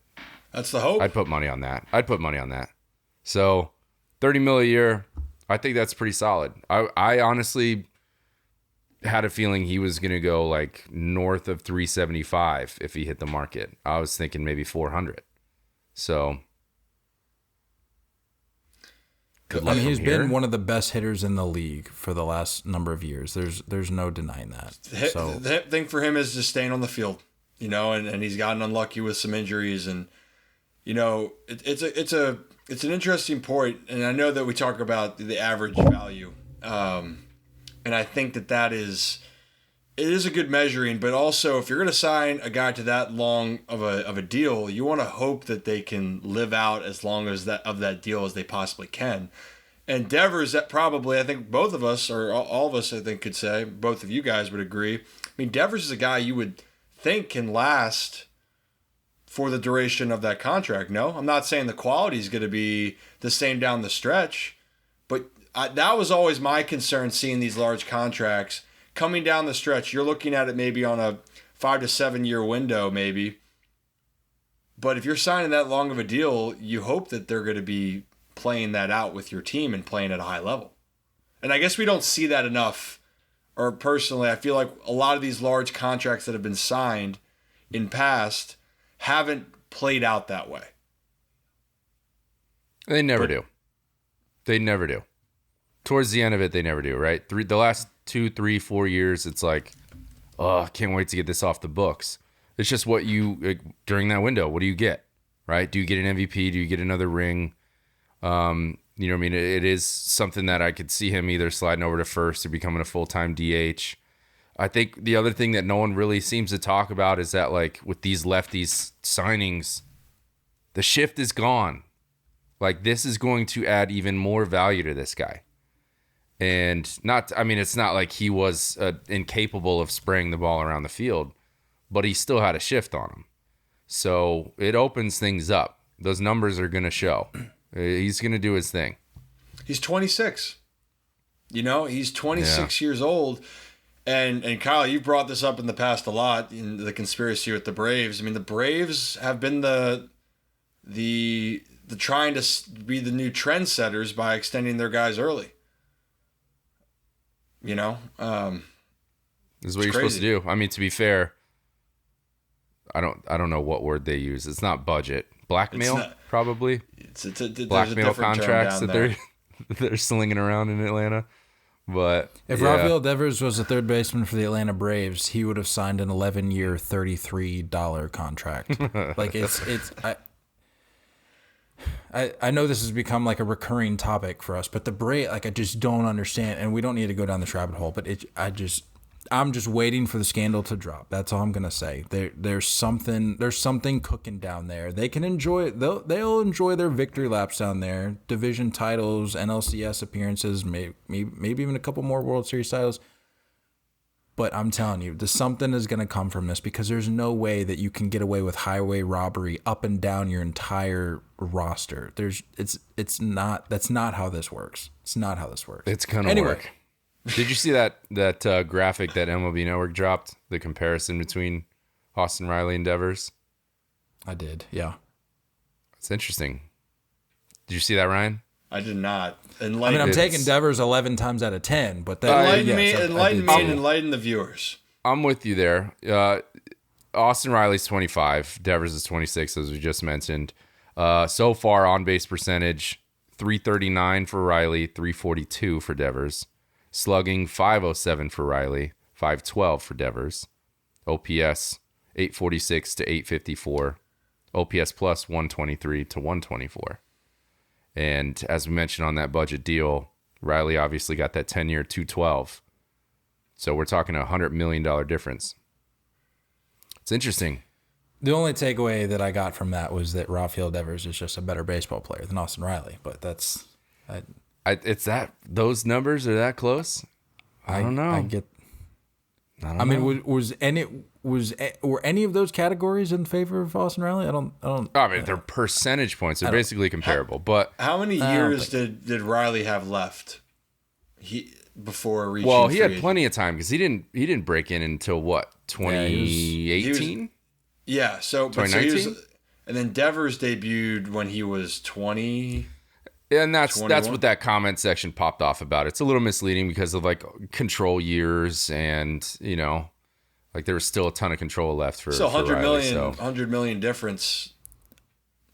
that's the hope. I'd put money on that. So $30 million a year, I think that's pretty solid. I honestly had a feeling he was going to go like north of 375 if he hit the market. I was thinking maybe 400. So he's been one of the best hitters in the league for the last number of years. There's no denying that. The thing for him is just staying on the field, and he's gotten unlucky with some injuries, and it's an interesting point, and I know that we talk about the average value, and I think that it is a good measuring, but also if you're going to sign a guy to that long of a deal, you want to hope that they can live out as long as that deal as they possibly can. And Devers, that probably, I think both of us, or all of us, I think could say, both of you guys would agree. I mean, Devers is a guy you would think can last for the duration of that contract. No, I'm not saying the quality is going to be the same down the stretch, but that was always my concern seeing these large contracts coming down the stretch. You're looking at it maybe on a 5 to 7 year window, maybe. But if you're signing that long of a deal, you hope that they're going to be playing that out with your team and playing at a high level. And I guess we don't see that enough. Or personally, I feel like a lot of these large contracts that have been signed in past haven't played out that way. They never do. They never do. Towards the end of it, they never do, right? The last 2, 3, 4 years, it's like, oh, I can't wait to get this off the books. It's just what during that window, what do you get, right? Do you get an MVP? Do you get another ring? It is something that I could see him either sliding over to first or becoming a full-time DH. I think the other thing that no one really seems to talk about is that, like, with these lefties signings, the shift is gone. Like, this is going to add even more value to this guy. And it's not like he was incapable of spraying the ball around the field, but he still had a shift on him. So it opens things up. Those numbers are going to show. He's going to do his thing. He's 26. He's 26 years old. And Kyle, you've brought this up in the past a lot in the conspiracy with the Braves. I mean, the Braves have been the trying to be the new trendsetters by extending their guys early. This is what you're supposed to do. I mean, to be fair, I don't know what word they use. It's not budget. Blackmail, probably. Blackmail contracts that they're slinging around in Atlanta. But if Rafael Devers was a third baseman for the Atlanta Braves, he would have signed an 11-year, $33 contract. Like I know this has become like a recurring topic for us, but the Braves, like, I just don't understand, and we don't need to go down this rabbit hole, but I'm just waiting for the scandal to drop. That's all I'm gonna say. There's something cooking down there. They can enjoy they'll enjoy their victory laps down there, division titles, NLCS appearances, maybe even a couple more World Series titles. But I'm telling you, something is gonna come from this, because there's no way that you can get away with highway robbery up and down your entire roster. That's not how this works. It's not how this works. It's gonna work. Did you see that graphic that MLB Network dropped? The comparison between Austin Riley and Devers? I did, yeah. It's interesting. Did you see that, Ryan? I did not. I'm taking Devers 11 times out of 10, but that enlighten me and enlighten the viewers. I'm with you there. Austin Riley's 25. Devers is 26, as we just mentioned. So far, on-base percentage, 339 for Riley, 342 for Devers. Slugging, 507 for Riley, 512 for Devers. OPS, 846 to 854. OPS plus 123 to 124. And as we mentioned on that budget deal, Riley obviously got that 10-year 212. So we're talking a $100 million difference. It's interesting. The only takeaway that I got from that was that Rafael Devers is just a better baseball player than Austin Riley. But that's... it's that... Those numbers are that close? I don't know. I mean, were any of those categories in favor of Austin Riley? I don't. I mean, they're percentage points. They're basically comparable. But how many years did Riley have left? Before reaching. Well, he had plenty of time because he didn't break in until what, 2018? Yeah. So 2019, and then Devers debuted when he was 20. And that's what that comment section popped off about. It's a little misleading because of like control years and, you know, like there was still a ton of control left for 100 million difference.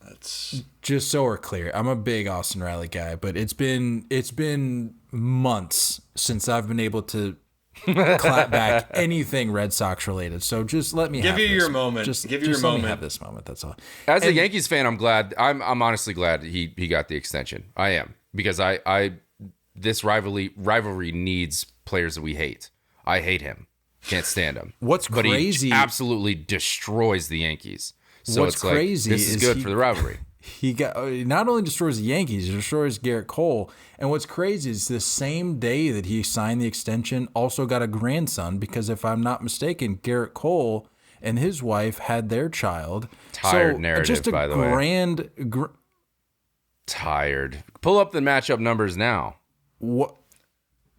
That's just so we're clear. I'm a big Austin Riley guy, but it's been months since I've been able to clap back anything Red Sox related. So just let me give you your moment. Give you your moment. Let me have this moment. That's all. As a Yankees fan, I'm glad. I'm honestly glad he got the extension. I am, because this rivalry needs players that we hate. I hate him. Can't stand him. What's but crazy? He absolutely destroys the Yankees. So what's it's crazy like, this is good for the rivalry. He not only destroys the Yankees, he destroys Garrett Cole. And what's crazy is the same day that he signed the extension, also got a grandson, because if I'm not mistaken, Garrett Cole and his wife had their child. Tired narrative, by the way. Tired. Pull up the matchup numbers now. What?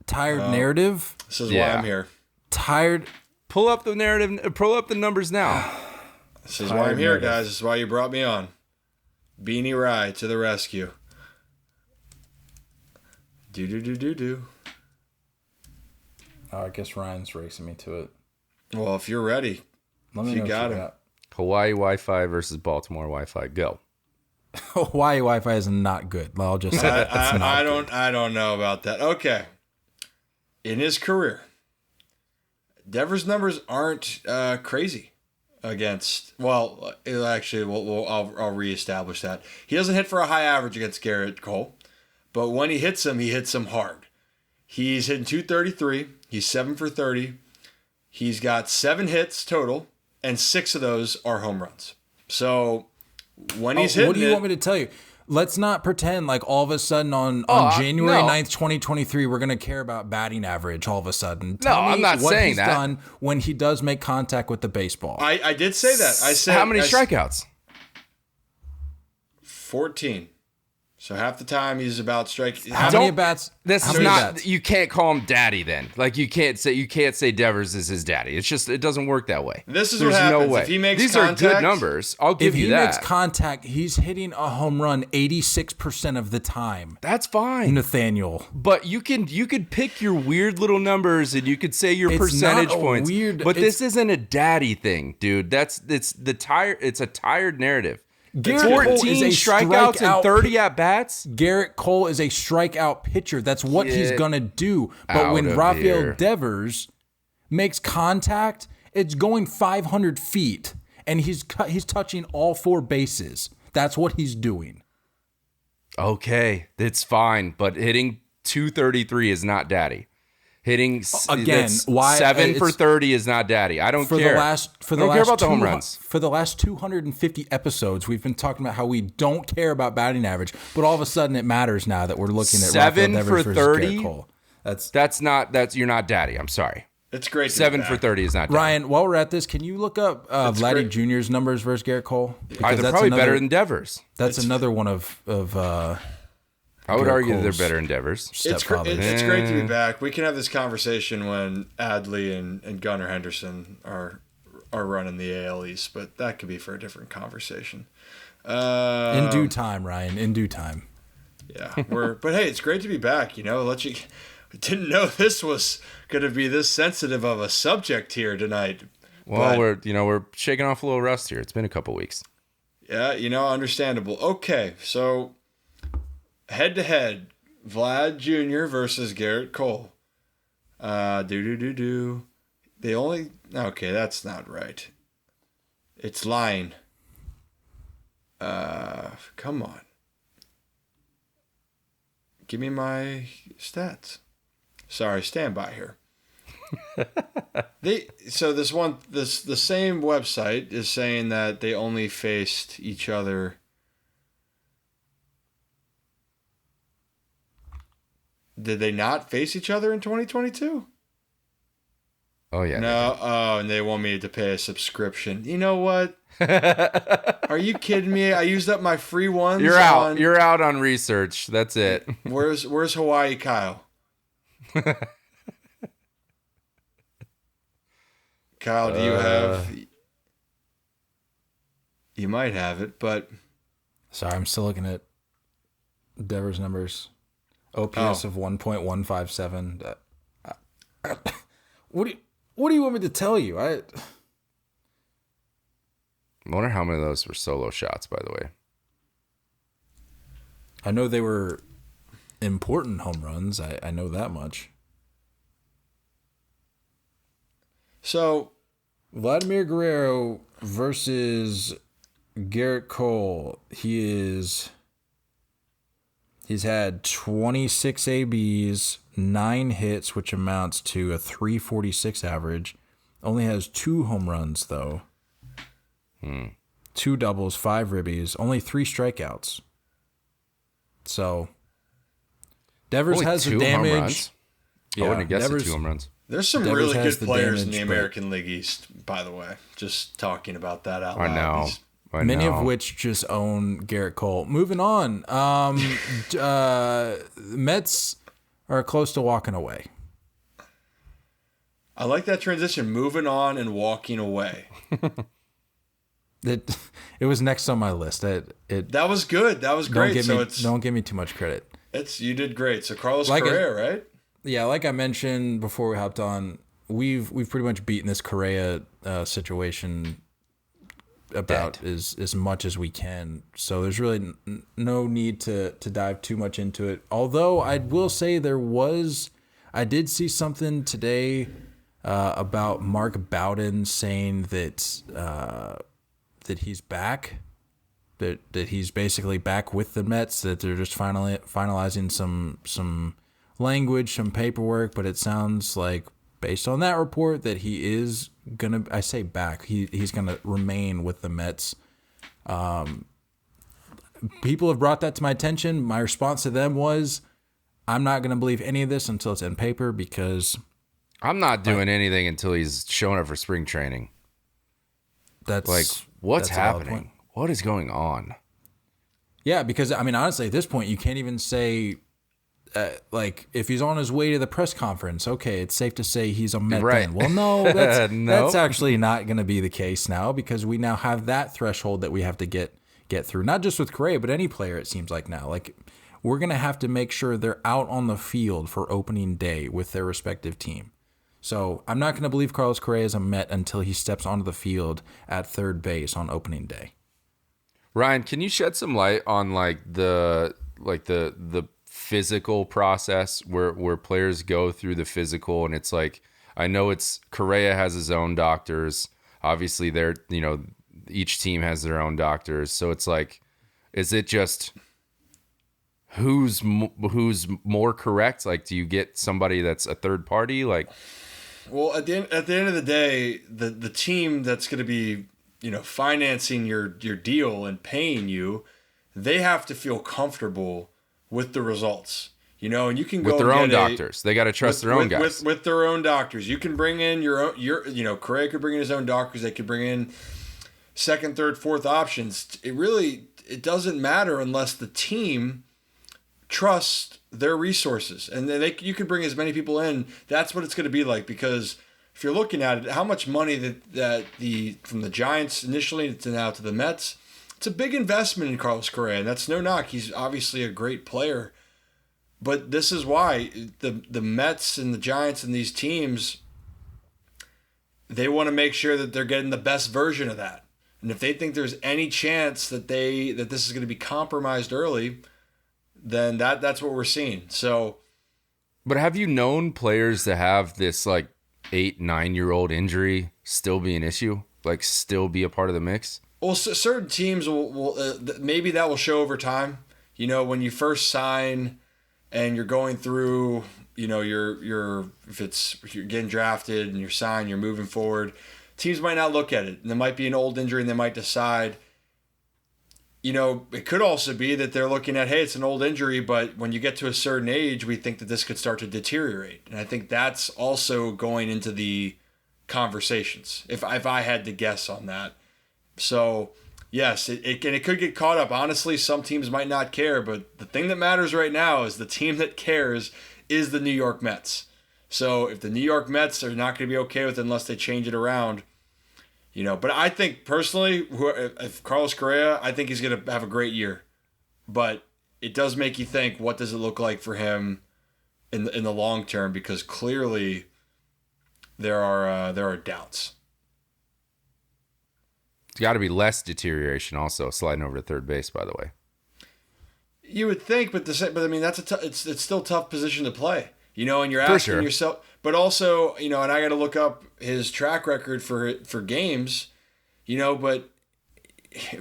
Tired narrative? This is why I'm here. Tired. Pull up the narrative. Pull up the numbers now. This is why I'm here, guys. This is why you brought me on. Beanie Rye to the rescue. Do. Oh, I guess Ryan's racing me to it. Well, if you're ready, you got him. Hawaii Wi-Fi versus Baltimore Wi-Fi. Go. Hawaii Wi-Fi is not good. I'll just say I don't know about that. Okay. In his career, Devers' numbers aren't crazy. Against, well, I'll reestablish that. He doesn't hit for a high average against Garrett Cole, but when he hits him hard. He's hitting 233. He's 7 for 30. He's got 7 hits total, and 6 of those are home runs. So when he's hitting, what do you want me to tell you? Let's not pretend like all of a sudden on January 9th, 2023, we're going to care about batting average all of a sudden. Tell me I'm not what saying he's that. Done when he does make contact with the baseball. I did say that. I said how many strikeouts? 14. So half the time he's about striking. How many bats? This is not. You can't call him daddy then. Like you can't say Devers is his daddy. It's just it doesn't work that way. This is what happens. No way. If he makes These contact, are good numbers. I'll give you that. If he makes contact, he's hitting a home run 86% of the time. That's fine, Nathaniel. But you could pick your weird little numbers and you could say your percentage points. But this isn't a daddy thing, dude. It's a tired narrative. Garrett 14 strikeouts and 30 at bats. Garrett Cole is a strikeout pitcher. That's what he's gonna do. But when Rafael Devers makes contact, it's going 500 feet, and he's touching all 4 bases. That's what he's doing. Okay, that's fine. But hitting 233 is not daddy. Hitting again, 7 for 30 is not daddy. I don't care. I don't care about the home runs. For the last 250 episodes, we've been talking about how we don't care about batting average, but all of a sudden it matters now that we're looking at 7 Rafael for Devers 30. Cole. You're not daddy. I'm sorry. It's great. 7 for 30 is not daddy. Ryan, while we're at this, can you look up Vladdy Jr.'s numbers versus Garrett Cole? Because they're probably better than Devers. That's another one of I would argue that they're better endeavors. It's great to be back. We can have this conversation when Adley and Gunnar Henderson are running the AL East, but that could be for a different conversation. In due time, Ryan. In due time. Yeah, but hey, it's great to be back. Didn't know this was going to be this sensitive of a subject here tonight. Well, we're shaking off a little rust here. It's been a couple weeks. Yeah, understandable. Okay, so head to head, Vlad Jr. versus Garrett Cole. They only. Okay, that's not right. It's lying. Come on. Give me my stats. Sorry, stand by here. The same website is saying that they only faced each other. Did they not face each other in 2022? Oh yeah. No. Oh, and they want me to pay a subscription. You know what? Are you kidding me? I used up my free ones. You're out. You're out on research. That's it. Where's Hawaii Kyle? Kyle, do you have? You might have it, but sorry, I'm still looking at Devers' numbers. OPS of 1.157. What do you want me to tell you? I wonder how many of those were solo shots, by the way. I know they were important home runs. I know that much. So, Vladimir Guerrero versus Garrett Cole. He's had 26 ABs, 9 hits, which amounts to a 346 average. Only has 2 home runs, though. 2 doubles, 5 ribbies, only 3 strikeouts. So, Devers has the damage. I wouldn't have guessed 2 home runs. There's some Devers really good players in the damage, American League East, by the way. Just talking about that out loud. I know. Many of which just own Garrett Cole. Moving on. Mets are close to walking away. I like that transition, moving on and walking away. It was next on my list. That was good. That was great. Don't give me too much credit. You did great. So Carlos Correa, right? Yeah, like I mentioned before we hopped on, we've pretty much beaten this Correa situation about as much as we can. So there's really no need to dive too much into it. Although I will say I did see something today about Mark Bowden saying that he's back, that he's basically back with the Mets, that they're just finalizing some language, some paperwork, but it sounds like based on that report that he is gonna, I say back, he's gonna remain with the Mets. People have brought that to my attention. My response to them was, I'm not gonna believe any of this until it's in paper, because I'm not doing anything until he's showing up for spring training. That's like, what's that's a valid happening? point. What is going on? Yeah, because I mean, honestly, at this point, you can't even say. Like, if he's on his way to the press conference, okay, it's safe to say he's a Met right. then. Well, no, that's actually not going to be the case now, because we now have that threshold that we have to get through. Not just with Correa, but any player, it seems like now. Like, we're going to have to make sure they're out on the field for opening day with their respective team. So I'm not going to believe Carlos Correa is a Met until he steps onto the field at third base on opening day. Ryan, can you shed some light on the physical process where players go through the physical? And it's like, I know it's Correa has his own doctors. Obviously each team has their own doctors. So it's like, is it just who's more correct? Like, do you get somebody that's a third party? Like, well, at the end of the day, the team that's going to be, financing your deal and paying you, they have to feel comfortable with the results, and you can go with their own doctors. They got to trust their own guys. With their own doctors. You can bring in your Correa could bring in his own doctors. They could bring in second, third, fourth options. It doesn't matter unless the team trusts their resources. And then you can bring as many people in. That's what it's going to be like, because if you're looking at it, how much money that from the Giants initially to now to the Mets, it's a big investment in Carlos Correa, and that's no knock. He's obviously a great player. But this is why the Mets and the Giants and these teams, they want to make sure that they're getting the best version of that. And if they think there's any chance that this is going to be compromised early, then that's what we're seeing. So, but have you known players to have this like 8-9-year-old injury still be an issue, like still be a part of the mix? Well, certain teams will maybe that will show over time. You know, when you first sign and you're going through, you know, if you're getting drafted and you're signed, you're moving forward, teams might not look at it. And there might be an old injury and they might decide, you know, it could also be that they're looking at, hey, it's an old injury, but when you get to a certain age, we think that this could start to deteriorate. And I think that's also going into the conversations, if I had to guess on that. So, yes, it could get caught up. Honestly, some teams might not care, but the thing that matters right now is the team that cares is the New York Mets. So if the New York Mets are not going to be okay with it unless they change it around, you know. But I think personally, if Carlos Correa, I think he's going to have a great year. But it does make you think, what does it look like for him in the long term? Because clearly there are doubts. It's got to be less deterioration also sliding over to third base, by the way. You would think, but I mean, it's still a tough position to play, you know, and you're asking yourself, but also, you know, and I got to look up his track record for games, you know, but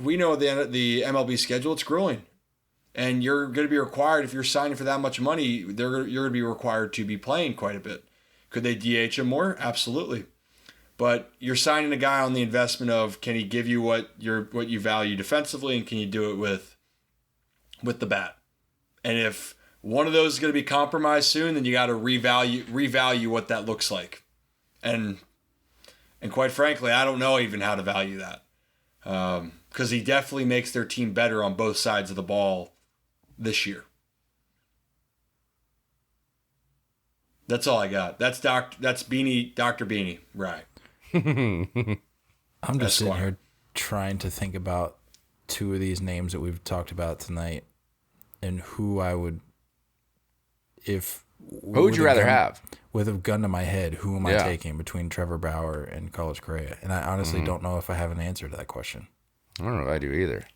we know the MLB schedule, it's grueling, and you're going to be required, if you're signing for that much money, you're going to be required to be playing quite a bit. Could they DH him more? Absolutely. But you're signing a guy on the investment of, can he give you what you value defensively, and can you do it with the bat? And if one of those is going to be compromised soon, then you got to revalue what that looks like. And quite frankly, I don't know even how to value that, because he definitely makes their team better on both sides of the ball this year. That's all I got. That's Beanie, Dr. Beanie, right? I'm just sitting here trying to think about two of these names that we've talked about tonight, and who I would, who would you rather have? With a gun to my head, who am I taking between Trevor Bauer and Carlos Correa? And I honestly don't know if I have an answer to that question. I don't know if I do either.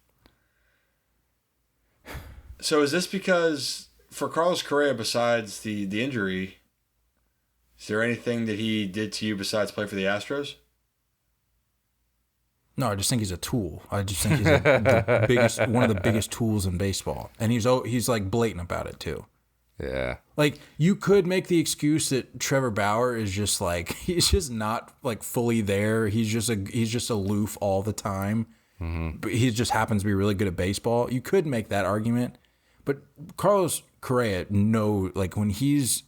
So is this because for Carlos Correa, besides the injury, is there anything that he did to you besides play for the Astros? No, I just think he's a tool. I just think he's one of the biggest tools in baseball, and he's like blatant about it too. Yeah, like you could make the excuse that Trevor Bauer is just like, he's just not like fully there. He's just aloof all the time. Mm-hmm. But he just happens to be really good at baseball. You could make that argument, but Carlos Correa like when he's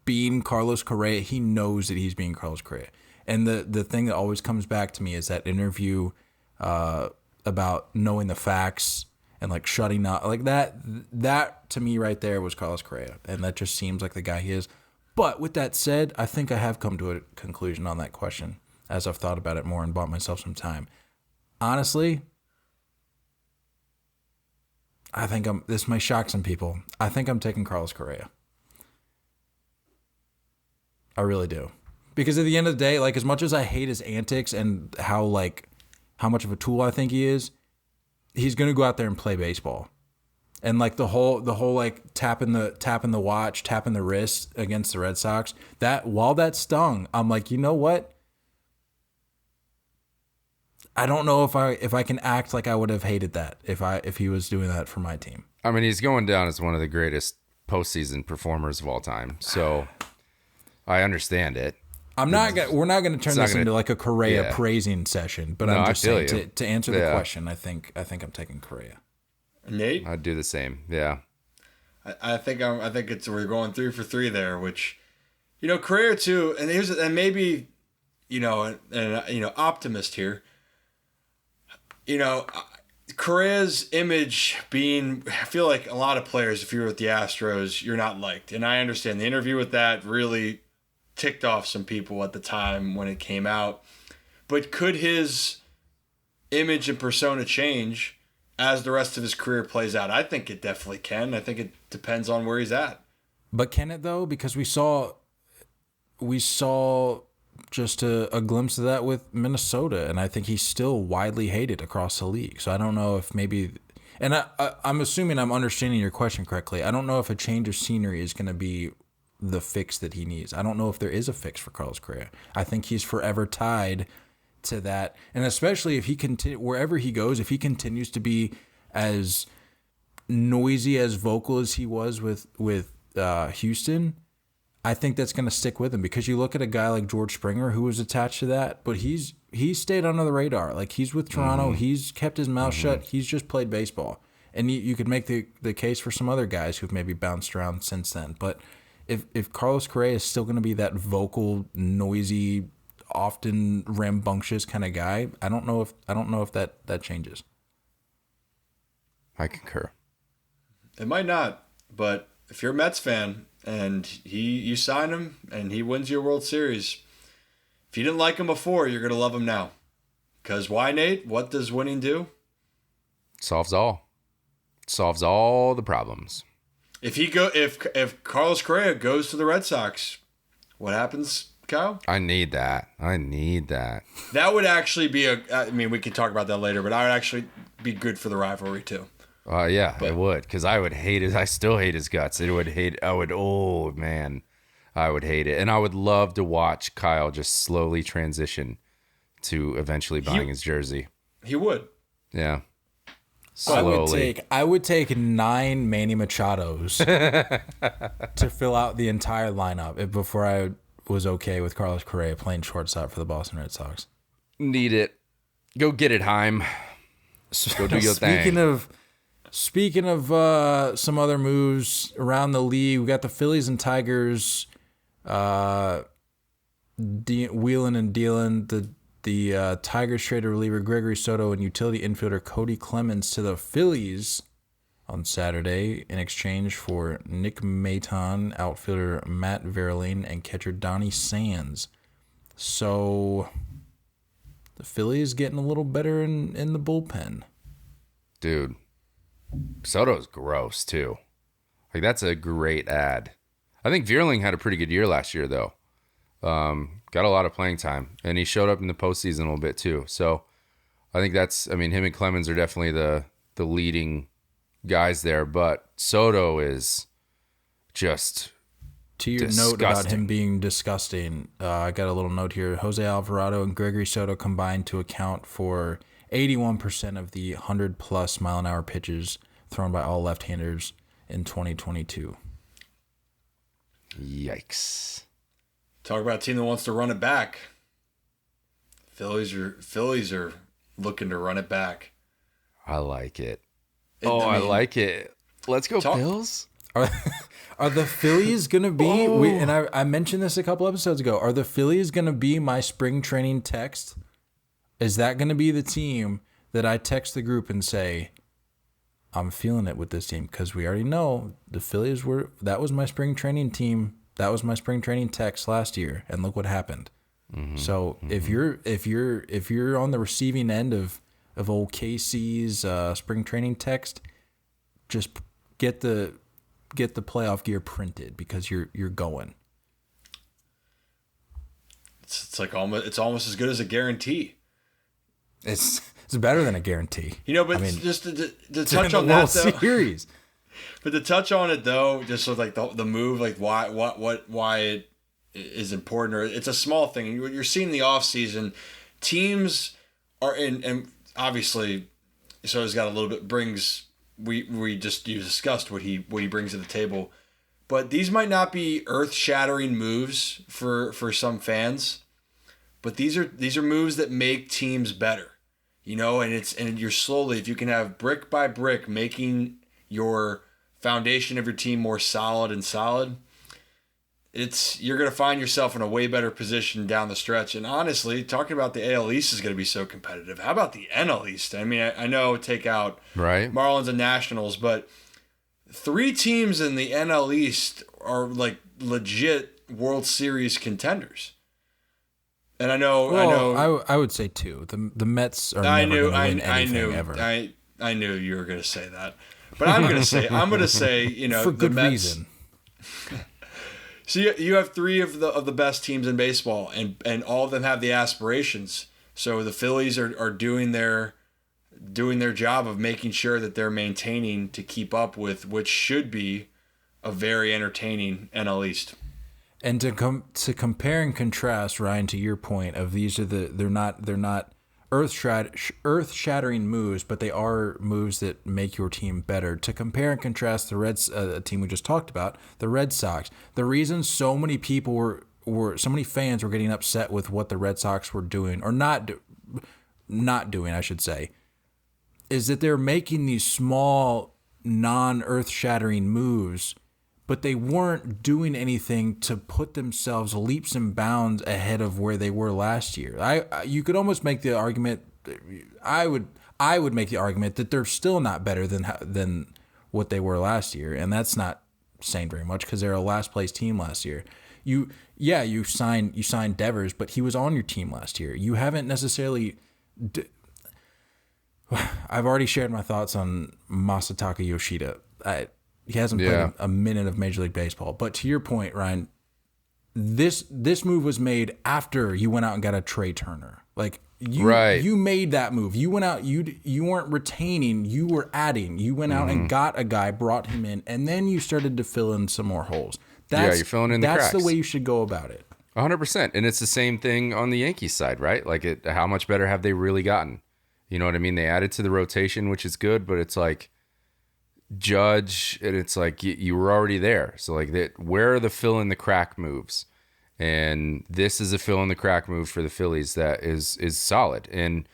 being Carlos Correa, he knows that he's being Carlos Correa. And the thing that always comes back to me is that interview about knowing the facts and like shutting up, like that to me right there was Carlos Correa, and that just seems like the guy he is. But with that said, I think I have come to a conclusion on that question as I've thought about it more and bought myself some time. Honestly, I think this may shock some people. I think I'm taking Carlos Correa. I really do. Because at the end of the day, like, as much as I hate his antics and how much of a tool I think he is, he's gonna go out there and play baseball. And like the whole like tapping the watch, tapping the wrist against the Red Sox, while that stung, I'm like, you know what? I don't know if I can act like I would have hated that if he was doing that for my team. I mean, he's going down as one of the greatest postseason performers of all time. So I understand it. We're not gonna turn this into like a Correa praising session, but I'm just saying to answer the question, I think I'm taking Correa. Nate? I'd do the same. Yeah. I think we're going 3 for 3 there, which, you know, Correa too, and maybe, you know, optimist here. You know, Correa's image being, I feel like a lot of players, if you're with the Astros, you're not liked. And I understand the interview with that really ticked off some people at the time when it came out. But could his image and persona change as the rest of his career plays out? I think it definitely can. I think it depends on where he's at. But can it though? Because we saw just a glimpse of that with Minnesota, and I think he's still widely hated across the league. So I don't know if maybe, and I'm assuming I'm understanding your question correctly. I don't know if a change of scenery is going to be the fix that he needs. I don't know if there is a fix for Carlos Correa. I think he's forever tied to that, and especially if he wherever he goes, if he continues to be as noisy, as vocal as he was with Houston, I think that's going to stick with him, because you look at a guy like George Springer who was attached to that, but he's stayed under the radar. Like, he's with Toronto, he's kept his mouth shut, he's just played baseball. And you could make the case for some other guys who've maybe bounced around since then. But if Carlos Correa is still going to be that vocal, noisy, often rambunctious kind of guy, I don't know if that changes. I concur. It might not, but if you're a Mets fan and you sign him and he wins your World Series, if you didn't like him before, you're going to love him now. Because why, Nate? What does winning do? Solves all the problems. If Carlos Correa goes to the Red Sox, what happens, Kyle? I need that. That would actually be we can talk about that later, but I would actually be good for the rivalry too. It would, because I would hate it. I still hate his guts. I would hate it, and I would love to watch Kyle just slowly transition to eventually buying his jersey. He would. Yeah. Slowly. I would take 9 Manny Machados to fill out the entire lineup before I was okay with Carlos Correa playing shortstop for the Boston Red Sox. Need it. Go get it, Heim. Go do your thing. Speaking of some other moves around the league, we got the Phillies and Tigers wheeling and dealing. The Tigers traded reliever Gregory Soto and utility infielder Cody Clemens to the Phillies on Saturday in exchange for Nick Maton, outfielder Matt Vierling, and catcher Donnie Sands. So the Phillies getting a little better in the bullpen. Dude, Soto's gross too. Like, that's a great ad. I think Vierling had a pretty good year last year though. Got a lot of playing time, and he showed up in the postseason a little bit too. So I think him and Clemens are definitely the leading guys there, but Soto is just to your disgusting. Note about him being disgusting. I got a little note here. Jose Alvarado and Gregory Soto combined to account for 81% of the 100+ mile-an-hour pitches thrown by all left-handers in 2022. Yikes. Talk about a team that wants to run it back. Phillies are looking to run it back. I like it. I like it. Let's go, Bills. Are the Phillies going to be, and I mentioned this a couple episodes ago, are the Phillies going to be my spring training text? Is that going to be the team that I text the group and say, I'm feeling it with this team? Because we already know the Phillies that was my spring training team. That was my spring training text last year, and look what happened. So if you're on the receiving end of old KC's spring training text, just get the playoff gear printed, because you're going. It's almost as good as a guarantee. It's better than a guarantee. But just to touch on that though. Series. But to touch on it though, just with like the move, like why it is important, or it's a small thing. You're seeing the offseason, teams are in, and obviously, so he's got a little bit you discussed what he brings to the table, but these might not be earth-shattering moves for some fans, but these are moves that make teams better, and you're slowly, if you can have brick by brick making your foundation of your team more solid, you're going to find yourself in a way better position down the stretch. And honestly, talking about the AL East is going to be so competitive. How about the NL East? I mean, I know take out Marlins and Nationals, but 3 teams in the NL East are like legit World Series contenders. And I know, I would say 2. The Mets are never going to win anything ever. I knew you were going to say that, but I'm going to say, you know, for the good Mets, reason. So you have 3 of the best teams in baseball, and all of them have the aspirations. So the Phillies are doing their job of making sure that they're maintaining to keep up with what should be a very entertaining NL East. And to compare and contrast, Ryan, to your point of these are they're not earth-shattering moves, but they are moves that make your team better. To compare and contrast the Reds, a team we just talked about, the Red Sox. The reason so many people were so many fans were getting upset with what the Red Sox were doing or not doing, I should say, is that they're making these small, non-earth-shattering moves, but they weren't doing anything to put themselves leaps and bounds ahead of where they were last year. You could almost make the argument. I would make the argument that they're still not better than what they were last year, and that's not saying very much because they're a last place team last year. You signed Devers, but he was on your team last year. You haven't necessarily. I've already shared my thoughts on Masataka Yoshida. He hasn't played a minute of Major League Baseball. But to your point, Ryan, this move was made after you went out and got a Trey Turner. Like you made that move. You went out. You weren't retaining. You were adding. You went out and got a guy, brought him in, and then you started to fill in some more holes. You're filling in the cracks. That's the way you should go about it. 100%. And it's the same thing on the Yankees side, right? Like, how much better have they really gotten? You know what I mean? They added to the rotation, which is good, but it's like Judge, and it's like you were already there. So like where are the fill in the crack moves? And this is a fill in the crack move for the Phillies that is solid. And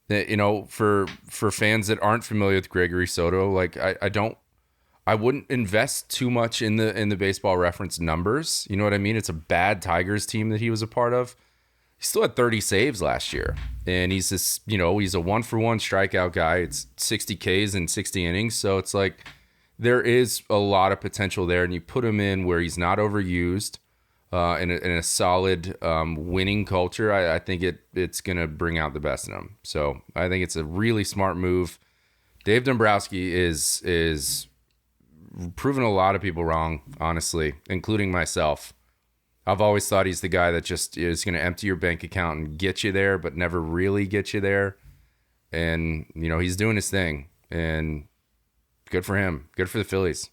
that, you know, for fans that aren't familiar with Gregory Soto, like I wouldn't invest too much in the Baseball Reference numbers. You know what I mean? It's a bad Tigers team that he was a part of. He still had 30 saves last year, and he's this, you know, he's a 1-for-1 strikeout guy. It's 60 Ks in 60 innings, so it's like there is a lot of potential there, and you put him in where he's not overused, in a solid winning culture. I think it's gonna bring out the best in him. So I think it's a really smart move. Dave Dombrowski is proving a lot of people wrong, honestly, including myself. I've always thought he's the guy that just is going to empty your bank account and get you there, but never really get you there. And, you know, he's doing his thing. And good for him. Good for the Phillies.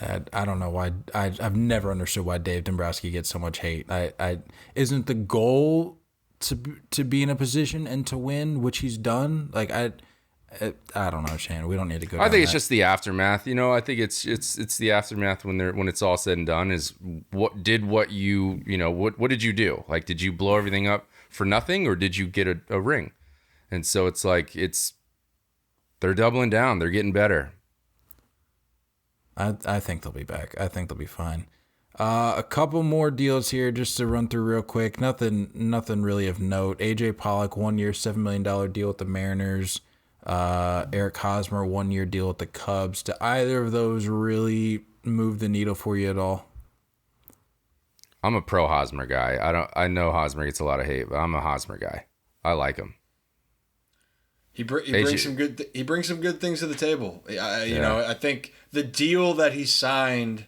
I don't know why. I've never understood why Dave Dombrowski gets so much hate. Isn't the goal to be in a position and to win, which he's done? Like, I don't know, Shane. We don't need to go. I think it's just the aftermath. You know, I think it's the aftermath when it's all said and done. Is what did you do? Like, did you blow everything up for nothing, or did you get a ring? And so it's like they're doubling down. They're getting better. I think they'll be back. I think they'll be fine. A couple more deals here just to run through real quick. Nothing really of note. AJ Pollock, 1 year, $7 million deal with the Mariners. Eric Hosmer, 1 year deal with the Cubs. Do either of those really move the needle for you at all? I'm a pro Hosmer guy. I know Hosmer gets a lot of hate, but I'm a Hosmer guy. I like him. He brings some good things to the table. You know, I think the deal that he signed,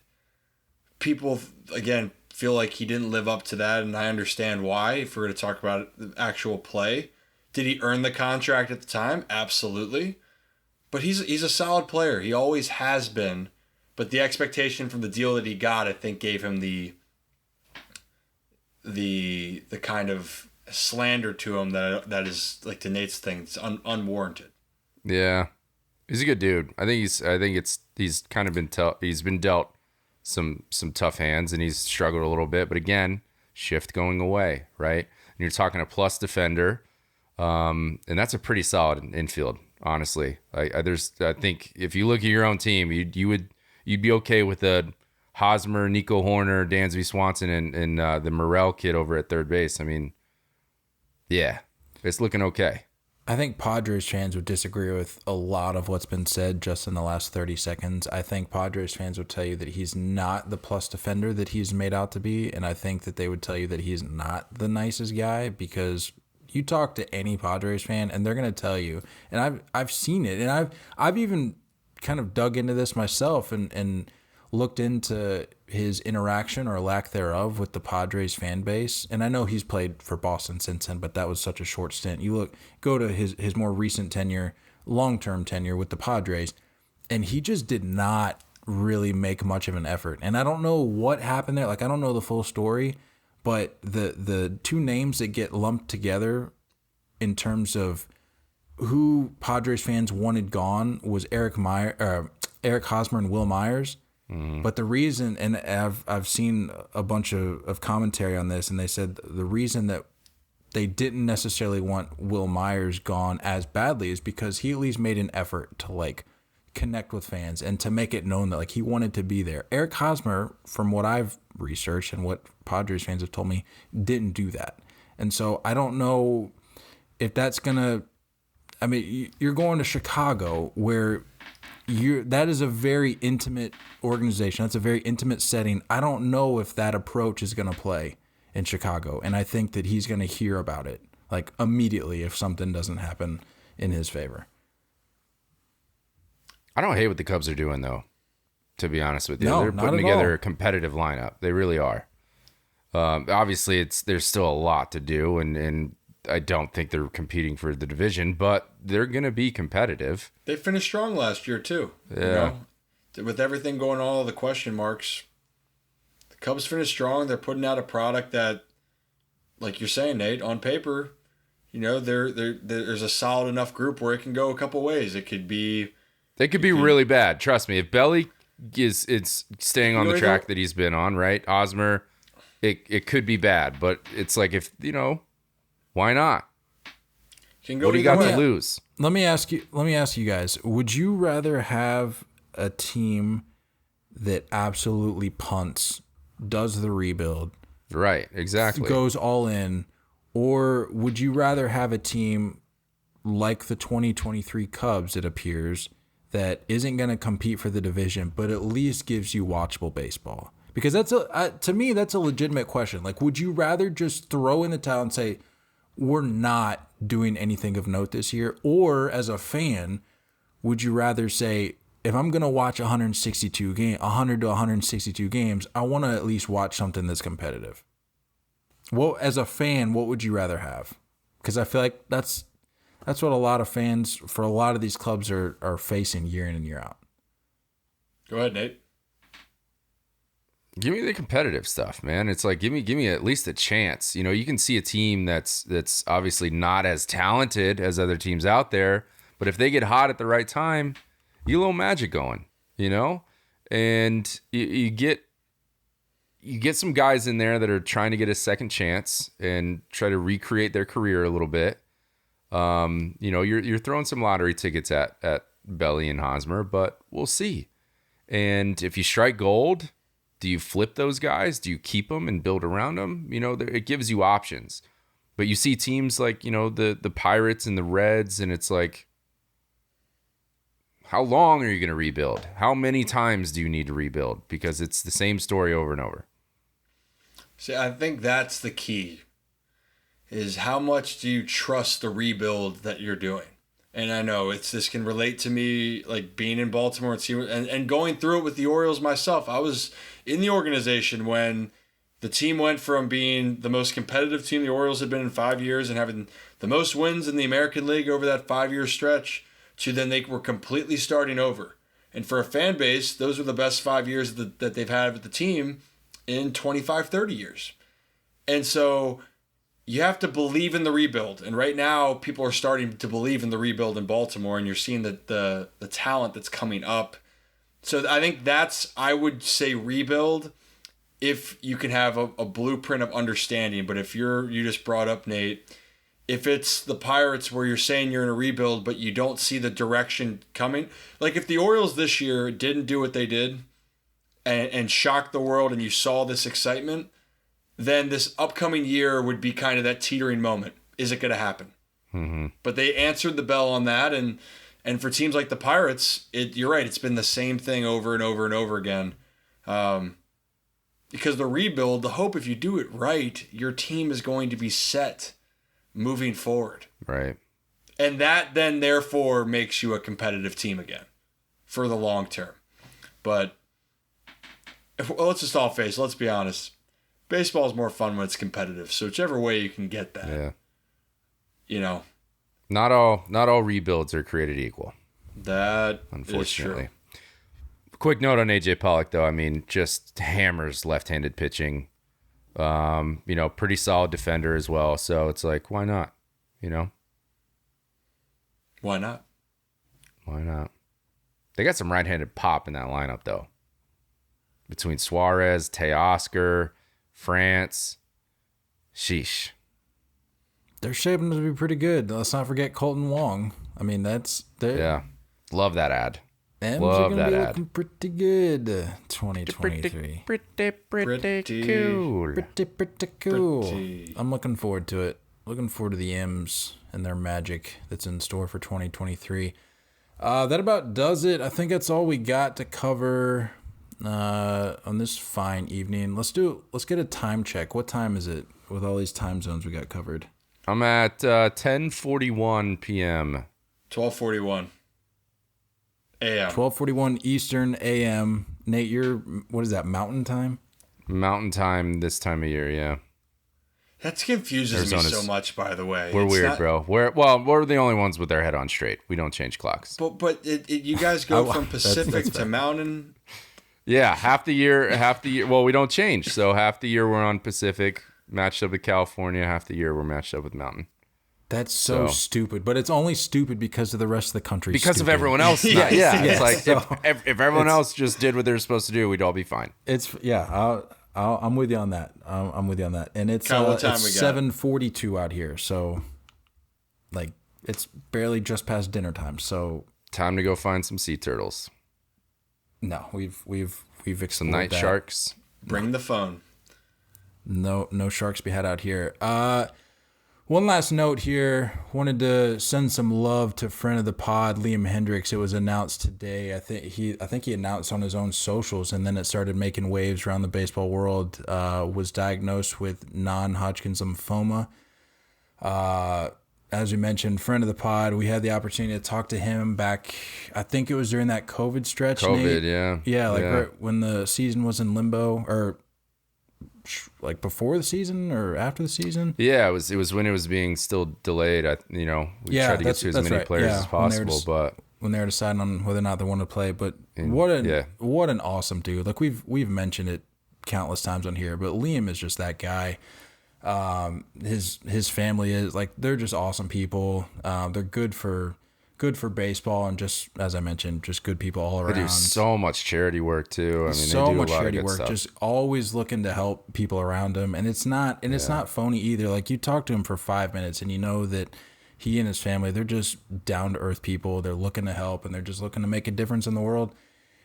people again feel like he didn't live up to that, and I understand why. If we're going to talk about the actual play. Did he earn the contract at the time? Absolutely. But he's a solid player. He always has been. But the expectation from the deal that he got, I think, gave him the kind of slander to him that is, like to Nate's thing, it's unwarranted. Yeah. He's a good dude. I think he's kind of been dealt some tough hands, and he's struggled a little bit, but again, shift going away, right? And you're talking a plus defender. And that's a pretty solid infield, honestly. I think if you look at your own team, you'd be okay with a Hosmer, Nico Horner, Dansby Swanson, and the Morel kid over at third base. I mean, yeah, it's looking okay. I think Padres fans would disagree with a lot of what's been said just in the last 30 seconds. I think Padres fans would tell you that he's not the plus defender that he's made out to be, and I think that they would tell you that he's not the nicest guy, because you talk to any Padres fan and they're going to tell you, and I've seen it, and I've even kind of dug into this myself and looked into his interaction or lack thereof with the Padres fan base. And I know he's played for Boston since then, but that was such a short stint. Go to his more recent tenure, long-term tenure with the Padres, and he just did not really make much of an effort. And I don't know what happened there. Like, I don't know the full story, but the two names that get lumped together in terms of who Padres fans wanted gone was Eric Hosmer and Will Myers. Mm-hmm. But the reason, and I've seen a bunch of commentary on this, and they said the reason that they didn't necessarily want Will Myers gone as badly is because he at least made an effort to like connect with fans and to make it known that like he wanted to be there. Eric Hosmer, from what I've researched and what Padres fans have told me, didn't do that. And so I don't know if that's gonna. I mean, you're going to Chicago where that is a very intimate organization. That's a very intimate setting. I don't know if that approach is going to play in Chicago. And I think that he's going to hear about it like immediately if something doesn't happen in his favor. I don't hate what the Cubs are doing, though, to be honest with you. No, they're not putting at together all. a competitive lineup. They really are. Obviously, there's still a lot to do, and I don't think they're competing for the division, but they're going to be competitive. They finished strong last year, too. Yeah. With everything going on, all the question marks, the Cubs finished strong. They're putting out a product that, like you're saying, Nate, on paper, there's a solid enough group where it can go a couple ways. It could be really bad. Trust me. If Belly it's staying on the track that he's been on, right? Hosmer, it could be bad, but it's like why not? What do you got to lose? Let me ask you guys, would you rather have a team that absolutely punts, does the rebuild, right, exactly, goes all in, or would you rather have a team like the 2023 Cubs, it appears, that isn't going to compete for the division, but at least gives you watchable baseball? Because to me, that's a legitimate question. Like, would you rather just throw in the towel and say, we're not doing anything of note this year? Or as a fan, would you rather say, if I'm going to watch 100 to 162 games, I want to at least watch something that's competitive? Well, as a fan, what would you rather have? Because I feel like that's what a lot of fans for a lot of these clubs are facing year in and year out. Go ahead, Nate. Give me the competitive stuff, man. It's like give me at least a chance. You can see a team that's obviously not as talented as other teams out there, but if they get hot at the right time, you get a little magic going, and you get some guys in there that are trying to get a second chance and try to recreate their career a little bit. You're throwing some lottery tickets at Belly and Hosmer, but we'll see. And if you strike gold, do you flip those guys? Do you keep them and build around them? It gives you options. But you see teams like, the Pirates and the Reds, and it's like, how long are you going to rebuild? How many times do you need to rebuild? Because it's the same story over and over. See, I think that's the key, is how much do you trust the rebuild that you're doing? And I know this can relate to me, like being in Baltimore and going through it with the Orioles myself. I was in the organization when the team went from being the most competitive team the Orioles had been in 5 years and having the most wins in the American League over that 5-year stretch to then they were completely starting over. And for a fan base, those were the best 5 years that they've had with the team in 25, 30 years. And so you have to believe in the rebuild. And right now, people are starting to believe in the rebuild in Baltimore, and you're seeing the talent that's coming up. So I think I would say rebuild if you can have a blueprint of understanding. But if you just brought up, Nate, if it's the Pirates where you're saying you're in a rebuild, but you don't see the direction coming, like if the Orioles this year didn't do what they did and shocked the world and you saw this excitement, then this upcoming year would be kind of that teetering moment. Is it going to happen? But they answered the bell on that, and for teams like the Pirates, you're right, it's been the same thing over and over and over again. Because the rebuild, the hope, if you do it right, your team is going to be set moving forward. Right. And that then therefore makes you a competitive team again for the long term. But let's just all face it, let's be honest. Baseball is more fun when it's competitive. So whichever way you can get that. Yeah. Not all rebuilds are created equal. That unfortunately. is true. Quick note on AJ Pollock though. I mean, just hammers left-handed pitching. Pretty solid defender as well. So it's like, why not? Why not? Why not? They got some right-handed pop in that lineup though. Between Suarez, Teoscar, France. Sheesh. They're shaping to be pretty good. Let's not forget Colton Wong. I mean, yeah. Love that ad. M's are going to be looking pretty good. 2023. Pretty cool. Pretty cool. I'm looking forward to it. Looking forward to the M's and their magic that's in store for 2023. That about does it. I think that's all we got to cover on this fine evening. Let's get a time check. What time is it with all these time zones we got covered? I'm at 10:41 p.m. 12:41 a.m. 12:41 Eastern a.m. Nate, what is that, Mountain Time? Mountain Time this time of year, yeah. That confuses me so much, by the way. We're weird, bro. We're the only ones with their head on straight. We don't change clocks. But you guys go from Pacific to Mountain. Yeah, half the year. Well, we don't change. So half the year we're on Pacific, matched up with California. Half the year we're matched up with Mountain. That's so stupid, but it's only stupid because of the rest of the country. Because of everyone else. Yes. It's like if everyone else just did what they were supposed to do, we'd all be fine. I'm with you on that. I'm with you on that. And it's 7:42 out here, so like it's barely just past dinner time. So time to go find some sea turtles. No, we've explored some night that. sharks. Bring the phone. No sharks be had out here. One last note here. Wanted to send some love to friend of the pod, Liam Hendricks. It was announced today. I think he announced on his own socials, and then it started making waves around the baseball world. Was diagnosed with non-Hodgkin's lymphoma. As we mentioned, friend of the pod. We had the opportunity to talk to him back. I think it was during that COVID stretch. COVID, Nate. yeah. Right when the season was in limbo, or like before the season or after the season? Yeah, it was when it was being still delayed. We tried to get to as many players as possible, but when they were deciding on whether or not they wanted to play. But what an awesome dude! Like we've mentioned it countless times on here, but Liam is just that guy. His family is like, they're just awesome people. They're good for baseball, and just as I mentioned, just good people all around. They do so much charity work too. I mean, so they do much a lot charity of good work. stuff. Just always looking to help people around him, and it's not phony either. Like, you talk to him for 5 minutes, and you know that he and his family, they're just down to earth people. They're looking to help, and they're just looking to make a difference in the world.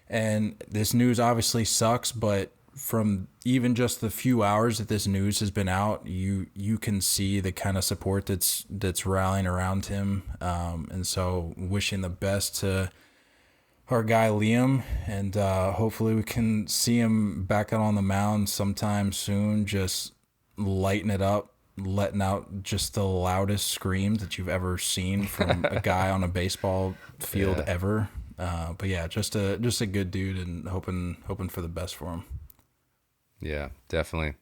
And this news obviously sucks, but from even just the few hours that this news has been out, you can see the kind of support that's rallying around him. And so wishing the best to our guy Liam, and hopefully we can see him back out on the mound sometime soon, just lighting it up, letting out just the loudest screams that you've ever seen from a guy on a baseball field ever. But yeah, just a good dude, and hoping for the best for him. Yeah, definitely.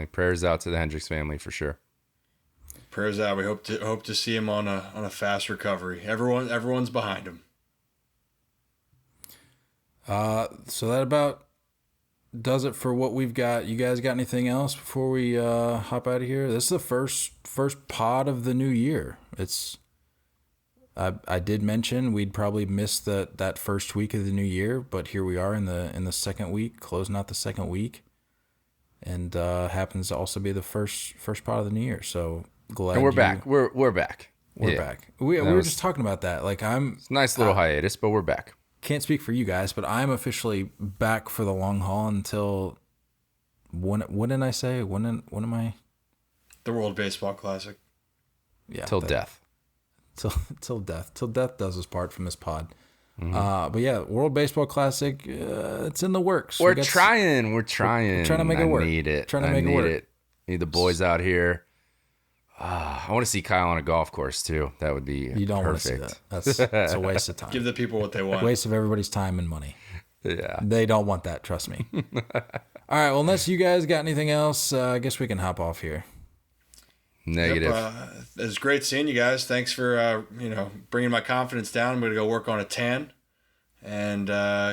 Prayers out to the Hendricks family for sure. Prayers out. We hope to see him on a fast recovery. Everyone's behind him. So that about does it for what we've got. You guys got anything else before we hop out of here? This is the first pod of the new year. I did mention we'd probably miss that first week of the new year, but here we are in the second week, closing out the second week. And happens to also be the first part of the new year. So glad. And we're back. We're back. We're back. We were just talking about that. Like, it's a nice little hiatus, but we're back. Can't speak for you guys, but I'm officially back for the long haul until when did I say? When am I? The World Baseball Classic. Yeah. Till death. till death does us part from this pod. But yeah, World Baseball Classic, it's in the works. We're trying. We're trying to make it work. I need it. Trying to make it work. Need the boys out here. I want to see Kyle on a golf course too. That would be You don't perfect. want to see that. That's a waste of time. Give the people what they want. Waste of everybody's time and money. Yeah. They don't want that, trust me. All right, well, unless you guys got anything else, I guess we can hop off here. Negative. Yep, it was great seeing you guys. Thanks for bringing my confidence down. I'm going to go work on a tan and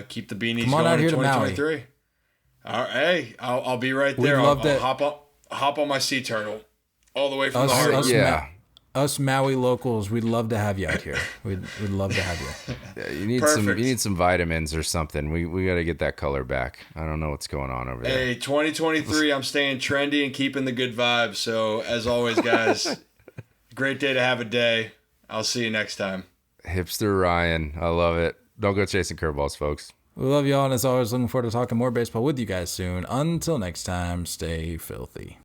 keep the beanies Come on going out in here to Maui. 2023. All right, hey, I'll be right there. We'd love to- I'll hop on my sea turtle all the way from Us- the harbor. us- Yeah. Us Maui locals, we'd love to have you out here. We'd love to have you. Yeah, you need Perfect. you need some vitamins or something. We got to get that color back. I don't know what's going on over there. Hey, 2023, I'm staying trendy and keeping the good vibes. So, as always, guys, great day to have a day. I'll see you next time. Hipster Ryan, I love it. Don't go chasing curveballs, folks. We love y'all, and as always, looking forward to talking more baseball with you guys soon. Until next time, stay filthy.